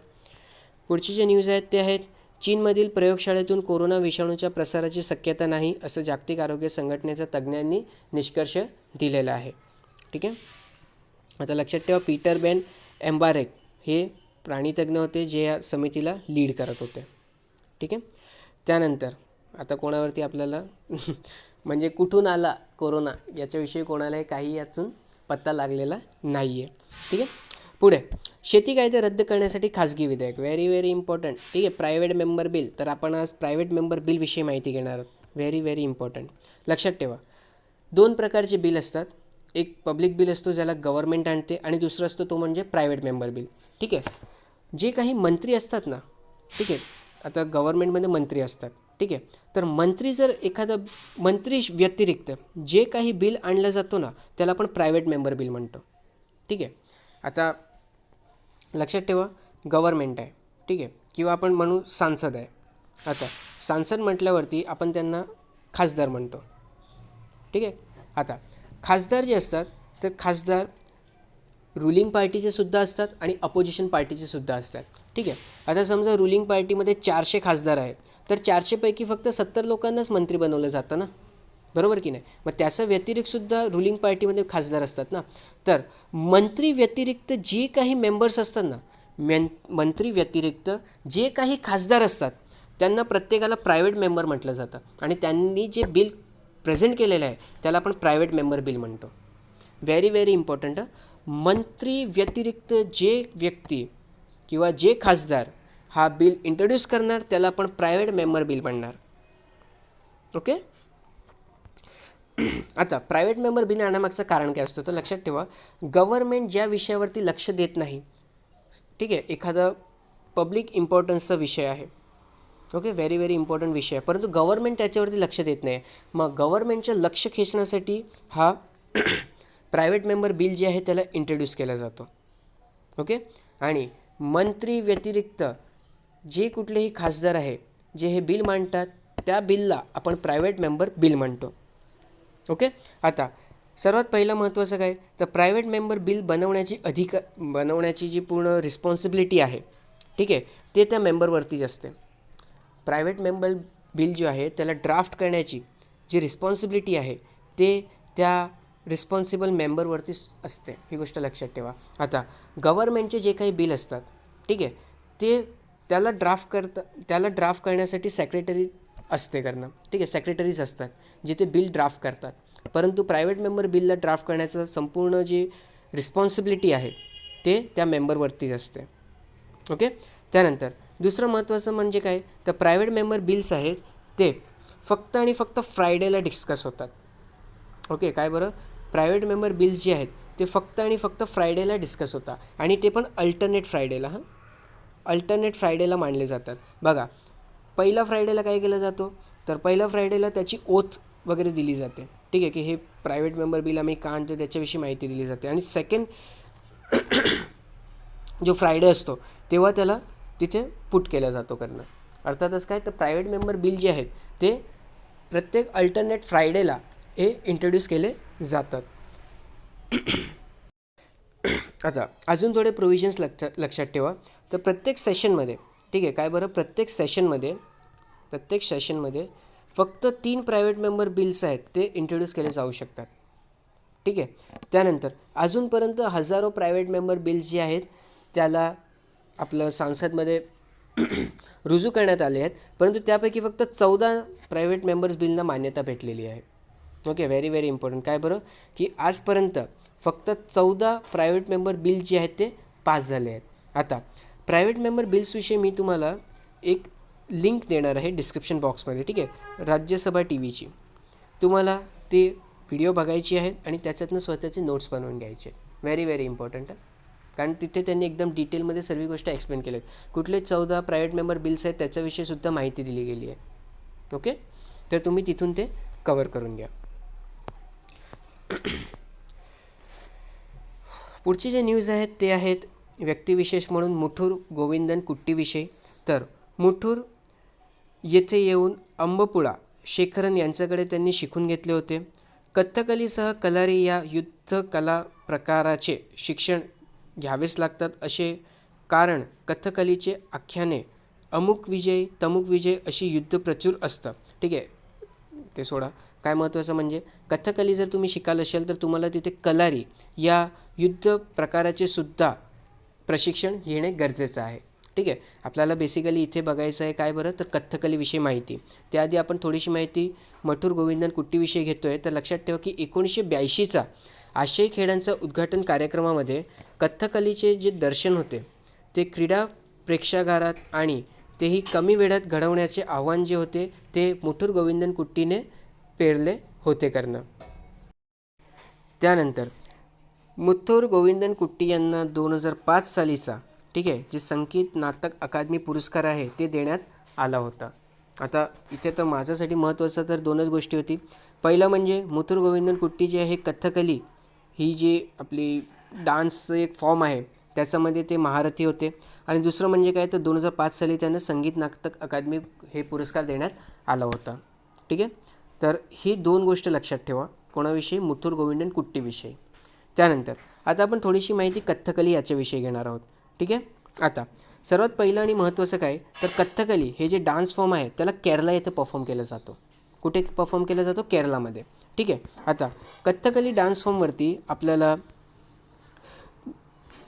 A: पुढची जे न्यूज आहेत ते आहेत चीनमधील प्रयोगशाळेतून कोरोना विषाणूच्या प्रसाराची शक्यता नाही असं जागतिक आरोग्य संघटनेच्या तज्ज्ञांनी निष्कर्ष दिलेला आहे. ठीक आहे. आता लक्षात ठेवा पीटर बेन एम्बारेक हे प्राणीतज्ञ होते जे या समितीला लीड करत होते. ठीक आहे. त्यानंतर आता कोणावरती आपल्याला म्हणजे कुठून आला कोरोना याच्याविषयी कोणालाही काही यातून पत्ता लागलेला नाही आहे. ठीक आहे. पुढे शेती कायदे रद्द करण्यासाठी खाजगी विधेयक. Very important. ठीक आहे. Private member bill. तर आपण आज प्रायव्हेट मेंबर बिलविषयी माहिती घेणार आहोत. Very important. लक्षात ठेवा 2 प्रकारचे बिल असतात. एक पब्लिक बिल असतो ज्याला गव्हर्नमेंट आणते आणि दुसरं असतो तो म्हणजे प्रायव्हेट मेंबर बिल. ठीक आहे. जे काही मंत्री असतात ना, ठीक आहे, आता गव्हर्नमेंटमध्ये मंत्री असतात. ठीक आहे. तर मंत्री जर एखादा मंत्री व्यतिरिक्त जे काही बिल आणलं जातो ना त्याला आपण प्रायव्हेट मेंबर बिल म्हणतो. ठीक आहे. आता लक्षात ठेवा गव्हर्नमेंट आहे. ठीक आहे. किंवा आपण म्हणू सांसद आहे. आता सांसद म्हटल्यावरती आपण त्यांना खासदार म्हणतो. ठीक आहे. आता खासदार जे असतात तर खासदार रुलिंग पार्टीचे सुद्धा असतात आणि अपोजिशन पार्टीचे सुद्धा असतात. ठीक आहे. आता समजा रुलिंग पार्टीमध्ये 400 खासदार आहेत तर 400 पैकी फक्त 70 लोकांनाच मंत्री बनवलं जातं ना, बरोबर की नाही. मग त्याचा व्यतिरिक्तसुद्धा रुलिंग पार्टीमध्ये खासदार असतात ना. तर मंत्री व्यतिरिक्त जे काही मेंबर्स असतात ना, मंत्री व्यतिरिक्त जे काही खासदार असतात त्यांना प्रत्येकाला प्रायव्हेट मेंबर म्हटलं जातं आणि त्यांनी जे बिल प्रेझेंट केलेलं आहे त्याला आपण प्रायव्हेट मेंबर बिल म्हणतो. Very important. मंत्री व्यतिरिक्त जे व्यक्ती किंवा जे खासदार हा बिल इंट्रोड्यूस करणार त्याला आपण प्रायव्हेट मेंबर बिल म्हणणार. ओके. आता प्रायव्हेट मेंबर बिल आणण्यामागचं कारण काय असतं तर लक्षात ठेवा गव्हर्नमेंट ज्या विषयावरती लक्ष देत नाही, ठीक आहे, एखादा पब्लिक इम्पॉर्टन्सचा विषय आहे, ओके, व्हेरी इम्पॉर्टंट विषय आहे, परंतु गव्हर्नमेंट त्याच्यावरती लक्ष देत नाही. मग गव्हर्नमेंटचं लक्ष खेचण्यासाठी हा प्रायव्हेट मेंबर बिल जे आहे त्याला इंट्रोड्यूस केला जातो. ओके. आणि मंत्री व्यतिरिक्त जे कुठलेही खासदार आहे जे हे बिल मांडतात त्या बिलला आपण प्रायव्हेट मेंबर बिल म्हणतो. ओके. आता सर्वात पहिलं महत्त्वाचं काय तर प्रायव्हेट मेंबर बिल बनवण्याची जी पूर्ण रिस्पॉन्सिबिलिटी आहे, ठीक आहे, ते त्या मेंबरवरतीच असते. प्रायव्हेट मेंबर बिल जो आहे त्याला ड्राफ्ट करण्याची जी रिस्पॉन्सिबिलिटी आहे ते त्या रिस्पॉन्सिबल मेंबरवरती असते, ही गोष्ट लक्षात ठेवा. आता गव्हर्नमेंटचे जे काही बिल असतात, ठीक आहे, ते त्याला ड्राफ्ट करण्यासाठी सेक्रेटरी असते करणं, ठीक आहे, सेक्रेटरीज असतात जे ते बिल ड्राफ्ट करतात. परंतु प्रायव्हेट मेंबर बिलला ड्राफ्ट करण्याचं संपूर्ण जी रिस्पॉन्सिबिलिटी आहे ते त्या मेंबरवरतीच असते. ओके. त्यानंतर दुसरं महत्त्वाचं म्हणजे काय, तर प्रायव्हेट मेंबर बिल्स आहेत ते फक्त आणि फक्त फ्रायडेला डिस्कस होतात. ओके. काय बरं, प्रायव्हेट मेंबर बिल्स जे आहेत ते फक्त आणि फक्त फ्रायडेला डिस्कस होतात आणि ते पण अल्टरनेट फ्रायडेला मांडले जातात. बघा, पहिला फ्रायडेला काय केलं जातो, तर पहिल्या फ्रायडेला त्याची ओथ वगैरे दिली जाते, ठीक आहे, की हे प्रायव्हेट मेंबर बिल आम्ही का आणतो त्याच्याविषयी माहिती दिली जाते. आणि सेकंड जो फ्रायडे असतो तेव्हा त्याला तिथे पुट केला जातो करणं. अर्थातच काय, तर प्रायव्हेट मेंबर बिल जे आहेत ते प्रत्येक अल्टरनेट फ्रायडेला हे इंट्रोड्यूस केले जातात. आता अजून थोडे प्रोव्हिजन्स लक्षात ठेवा. तर प्रत्येक सेशनमध्ये, ठीक आहे, काय बरं, प्रत्येक सेशनमध्ये फक्त 3 प्रायव्हेट मेंबर बिल्स आहेत ते इंट्रोड्यूस केले जाऊ शकतात, ठीक आहे. त्यानंतर अजूनपर्यंत हजारो प्रायव्हेट मेंबर बिल्स जे आहेत त्याला आपलं संसदमध्ये रुजू करण्यात आले आहेत, परंतु त्यापैकी फक्त 14 प्रायव्हेट मेंबर्स बिलना मान्यता भेटलेली आहे. ओके. Very very important. काय बरं, की आजपर्यंत फक्त 14 प्रायव्हेट मेंबर बिल जे आहेत ते पास झाले आहेत. आता प्रायव्हेट मेंबर बिल्सविषयी मी तुम्हाला एक लिंक देणार आहे डिस्क्रिप्शन बॉक्समध्ये, ठीक आहे, राज्यसभा टीव्हीची. तुम्हाला ते व्हिडिओ बघायची आहेत आणि त्याच्यातनं स्वतःचे नोट्स बनवून घ्यायचे. व्हेरी व्हेरी इम्पॉर्टंट आहे, कारण तिथे त्यांनी एकदम डिटेलमध्ये सर्व गोष्ट एक्सप्लेन केल्या आहेत. कुठले 14 प्रायव्हेट मेंबर बिल्स आहेत त्याच्याविषयीसुद्धा माहिती दिली गेली आहे. ओके. तर तुम्ही तिथून ते कवर करून घ्या. पुढचे जे न्यूज आहेत ते आहेत व्यक्तिविशेष म्हणून मुठूर गोविंदन कुट्टीविषयी. तर मुठूर येथे येऊन अंबपुळा शेखरन यांच्याकडे त्यांनी शिकून घेतले होते. कथ्थकलीसह कलारी या युद्ध कला प्रकाराचे शिक्षण घ्यावेच लागतात असे कारण कथ्थकलीचे आख्याने अमुक विजय तमुक विजय अशी युद्ध प्रचूर असतं, ठीक आहे. ते सोडा. काय महत्त्वाचं म्हणजे कथ्थकली जर तुम्ही शिकाल असाल तर तुम्हाला तिथे कलारी या युद्ध प्रकाराचे सुद्धा प्रशिक्षण घेणे गरजेचं आहे, ठीक आहे. आपल्याला बेसिकली इथे बघायचं आहे काय बरं, तर कथ्थकलीविषयी माहिती. त्याआधी आपण थोडीशी माहिती मठूर गोविंदन कुट्टीविषयी घेतो आहे. तर लक्षात ठेवा की 1982चा आशियाई खेळांचा उद्घाटन कार्यक्रमामध्ये कथ्थकलीचे जे दर्शन होते ते क्रीडा प्रेक्षागारात आणि तेही कमी वेळात घडवण्याचे आव्हान जे होते ते मुठूर गोविंदन कुट्टीने पेरले होते करणं. त्यानंतर मुथूर गोविंदन कुट्टी यांना 2005 सालीचा, ठीक आहे, जे संगीत नाटक अकादमी पुरस्कार आहे ते देण्यात आला होता. आता इथे तर माझ्यासाठी महत्त्वाचं तर 2च गोष्टी होती. पहिलं म्हणजे मुथूर गोविंदन कुट्टी जे आहे कथ्थकली ही जी आपली डान्सचं एक फॉर्म आहे त्याच्यामध्ये ते महारथी होते. आणि दुसरं म्हणजे काय, तर 2005 साली त्यांना संगीत नाटक अकादमी हे पुरस्कार देण्यात आला होता, ठीक आहे. तर ही 2 गोष्ट लक्षात ठेवा कोणाविषयी, मुथूर गोविंदन कुट्टीविषयी. त्यानंतर आता आपण थोडीशी माहिती कथ्थकली याच्याविषयी घेणार आहोत, ठीक आहे. आता सर्वात पहिलं आणि महत्त्वाचं काय, तर कथ्थकली हे जे डान्स फॉर्म आहे त्याला केरला येथे परफॉर्म केला जातो. कुठे परफॉर्म केला जातो, केरलामध्ये, ठीक आहे. आता कथ्थकली डान्स फॉर्मवरती आपल्याला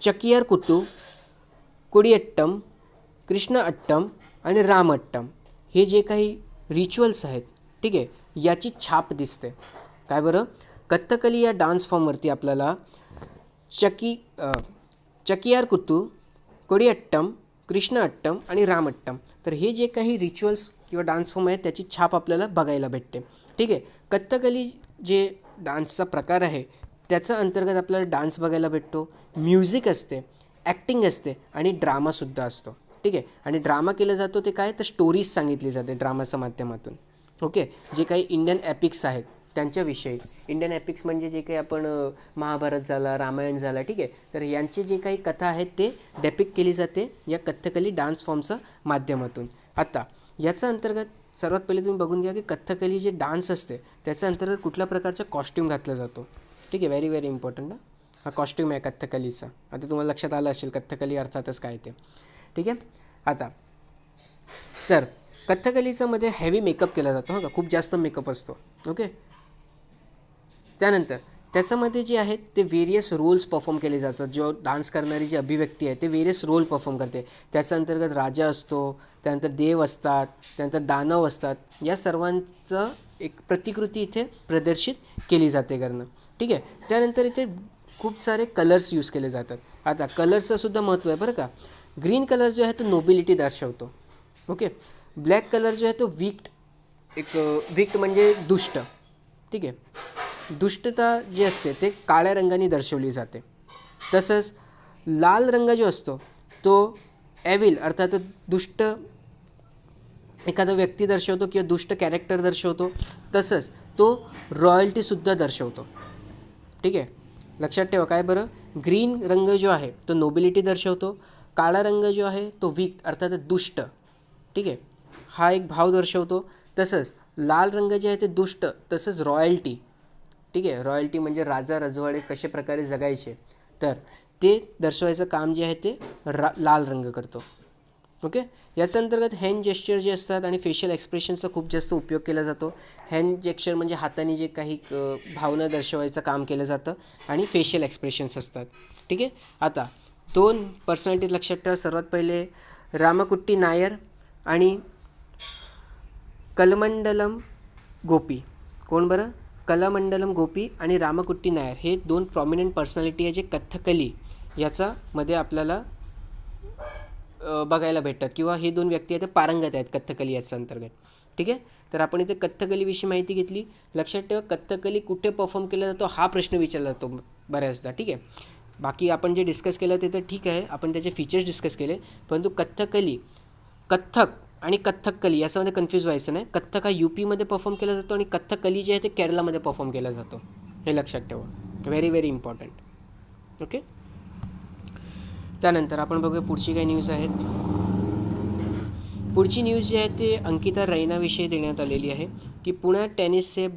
A: चकियार कुट्टू, कुडियट्टम, कृष्ण अट्टम आणि राम अट्टम हे जे काही रिच्युअल्स आहेत, ठीक आहे, याची छाप दिसते. काय बरं, कथ्थकली या डान्स फॉर्मवरती आपल्याला चकियार कुट्टू, कुडियट्टम, कृष्ण अट्टम आणि राम अट्टम, तर हे जे काही रिच्युअल्स किंवा डान्स फॉर्म आहेत त्याची छाप आपल्याला बघायला भेटते, ठीक आहे. कथ्थकली जे डान्सचा प्रकार आहे त्याचा अंतर्गत आपल्याला डान्स बघायला भेटतो, म्युझिक असते, ॲक्टिंग असते आणि ड्रामासुद्धा असतो, ठीक आहे. आणि ड्रामा केला जातो ते काय, तर स्टोरीज सांगितली जाते ड्रामाच्या माध्यमातून. ओके. जे काही इंडियन एपिक्स आहेत त्यांच्याविषयी, इंडियन एपिक्स म्हणजे जे काही आपण महाभारत झाला, रामायण झाला, ठीक आहे, तर यांची जे काही कथा आहेत ते डेपिक्ट केली जाते या कथ्थकली डान्स फॉर्मच्या माध्यमातून. आता याचा अंतर्गत सर्वात पहिले तुम्ही बघून घ्या की कथ्थकली जे डान्स असते त्याच्या अंतर्गत कुठल्या प्रकारचा कॉस्ट्यूम घातला जातो, ठीक आहे. Very very important. हा कॉस्ट्यूम आहे कथ्थकलीचा. आता तुम्हाला लक्षात आलं असेल कथ्थकली अर्थातच काय ते, ठीक आहे. आता तर कथ्थकलीचा मध्ये हेवी मेकअप केला जातो, हां का, खूप जास्त मेकअप असतो. ओके. त्यानंतर त्याच्यामध्ये जे आहेत ते व्हेरियस रोल्स परफॉर्म केले जातात. जो डान्स करणारी जी अभिव्यक्ती आहे ते व्हेरियस रोल परफॉर्म करते. त्याच्या अंतर्गत राजा असतो, त्यानंतर देव असतात, त्यानंतर दानव असतात. या सर्वांचं एक प्रतिकृती इथे प्रदर्शित केली जाते करणं. ठीक आहे. त्यानंतर इथे खूप सारे कलर्स यूज केले जातात. आता कलर्सचं सुद्धा महत्त्व आहे बरं का. ग्रीन कलर जो आहे तो नोबिलिटी दर्शवतो. ओके. ब्लॅक कलर जो आहे तो विक्ट म्हणजे दुष्ट. ठीक आहे. दुष्टता जी असते ते काळ्या रंगाने दर्शवली जाते. तसंच लाल रंग जो असतो तो ॲव्हिल अर्थात दुष्ट एखादा व्यक्ती दर्शवतो किंवा दुष्ट कॅरेक्टर दर्शवतो. तसंच तो रॉयल्टीसुद्धा दर्शवतो. ठीक आहे. लक्षात ठेवा काय बरं, ग्रीन रंग जो आहे तो नोबिलिटी दर्शवतो, काळा रंग जो आहे तो वीक अर्थात दुष्ट. ठीक आहे, हा एक भाव दर्शवतो. तसंच लाल रंग जे आहे ते दुष्ट, तसंच रॉयल्टी. ठीक आहे, रॉयल्टी म्हणजे राजा रजवाडे कशा प्रकारे जगायचे, तर ते दर्शवायचं काम जे आहे ते लाल रंग करतो. ओके. याच्या अंतर्गत हँड जेस्चर जे असतात आणि फेशियल एक्सप्रेशनचा खूप जास्त उपयोग केला जातो. हँड जेस्चर म्हणजे हाताने जे काही भावना दर्शवायचं काम केलं जातं आणि फेशियल एक्सप्रेशन्स असतात. ठीक आहे. आता 2 पर्सनॅलिटी लक्षात ठेवा. सर्वात पहिले रामकुट्टी नायर आणि कलमंडलम गोपी. कोण बरं? कलामंडलम गोपी आणि रामकुट्टी नायर हे 2 प्रॉमिनंट पर्सनॅलिटी आहे जे कथ्थकली याच्यामध्ये आपल्याला बघायला भेटतात, किंवा हे 2 व्यक्ती आहेत ते पारंगत आहेत कथ्थकली याच्या अंतर्गत. ठीक आहे. तर आपण इथे कथ्थकलीविषयी माहिती घेतली. लक्षात ठेवा कथ्थकली कुठे परफॉर्म केला जातो हा प्रश्न विचारला जातो बऱ्याचदा. ठीक आहे. बाकी आपण जे डिस्कस केलं ते तर ठीक आहे, आपण त्याचे फीचर्स डिस्कस केले. परंतु कथ्थक आणि कथ्थकली याच्यामध्ये कन्फ्यूज व्हायचं नाही. कथ्थक हा UPमध्ये परफॉर्म केला जातो आणि कथ्थकली जे आहे ते केरळामध्ये परफॉर्म केला जातो. हे लक्षात ठेवा. Very very important. ओके. त्यानंतर आपण बघूया पुढची काही न्यूज आहेत. पुढची न्यूज जी आहे ते अंकिता रैनाविषयी देण्यात आलेली आहे की पुण्यात टेनिसचे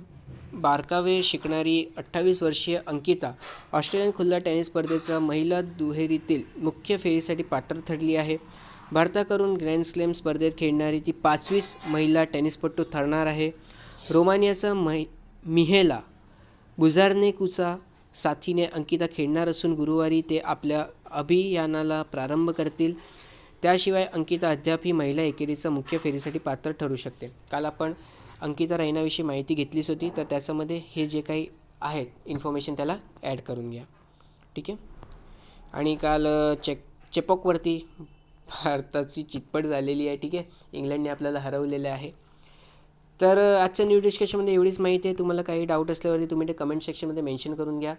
A: बारकावे शिकणारी 28 वर्षीय अंकिता ऑस्ट्रेलियन खुल्या टेनिस स्पर्धेचा महिला दुहेरीतील मुख्य फेरीसाठी पात्र ठरली आहे. भारताकडून ग्रँड स्लॅम स्पर्धेत खेळणारी ती 5वीच महिला टेनिसपटू ठरणार आहे. रोमानियाचा मिहेला बुझार्नेकुचा साथीने अंकिता खेळणार असून गुरुवारी ते आपल्या अभियानाला प्रारंभ करतील. त्याशिवाय अंकिता अद्यापही महिला एकेरीचा मुख्य फेरीसाठी पात्र ठरू शकते. काल आपण अंकिता रैनाविषयी माहिती घेतलीच होती, तर त्याच्यामध्ये हे जे काही आहेत इन्फॉर्मेशन त्याला ॲड करून घ्या. ठीक आहे. आणि काल चेपॉकवरती भारताची चितपट झालेली आहे. ठीक आहे. इंग्लंडने आपल्याला हरवलेलं आहे. तर आजच्या न्यू डिस्कशनमध्ये एवढीच माहिती आहे. तुम्हाला काही डाऊट असल्यावरती तुम्ही ते कमेंट सेक्शनमध्ये मेन्शन करून घ्या.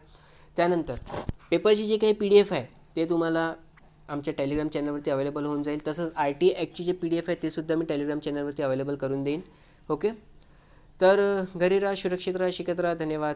A: त्यानंतर पेपरची जी काही PDF आहे ते तुम्हाला आमच्या टेलिग्राम चॅनलवरती अवेलेबल होऊन जाईल. तसंच RT ॲक्टची जे PDF आहे ते सुद्धा मी टेलिग्राम चॅनलवरती अवेलेबल करून देईन. ओके. तर घरी राहा, सुरक्षित राहा, शिकत राहा. धन्यवाद.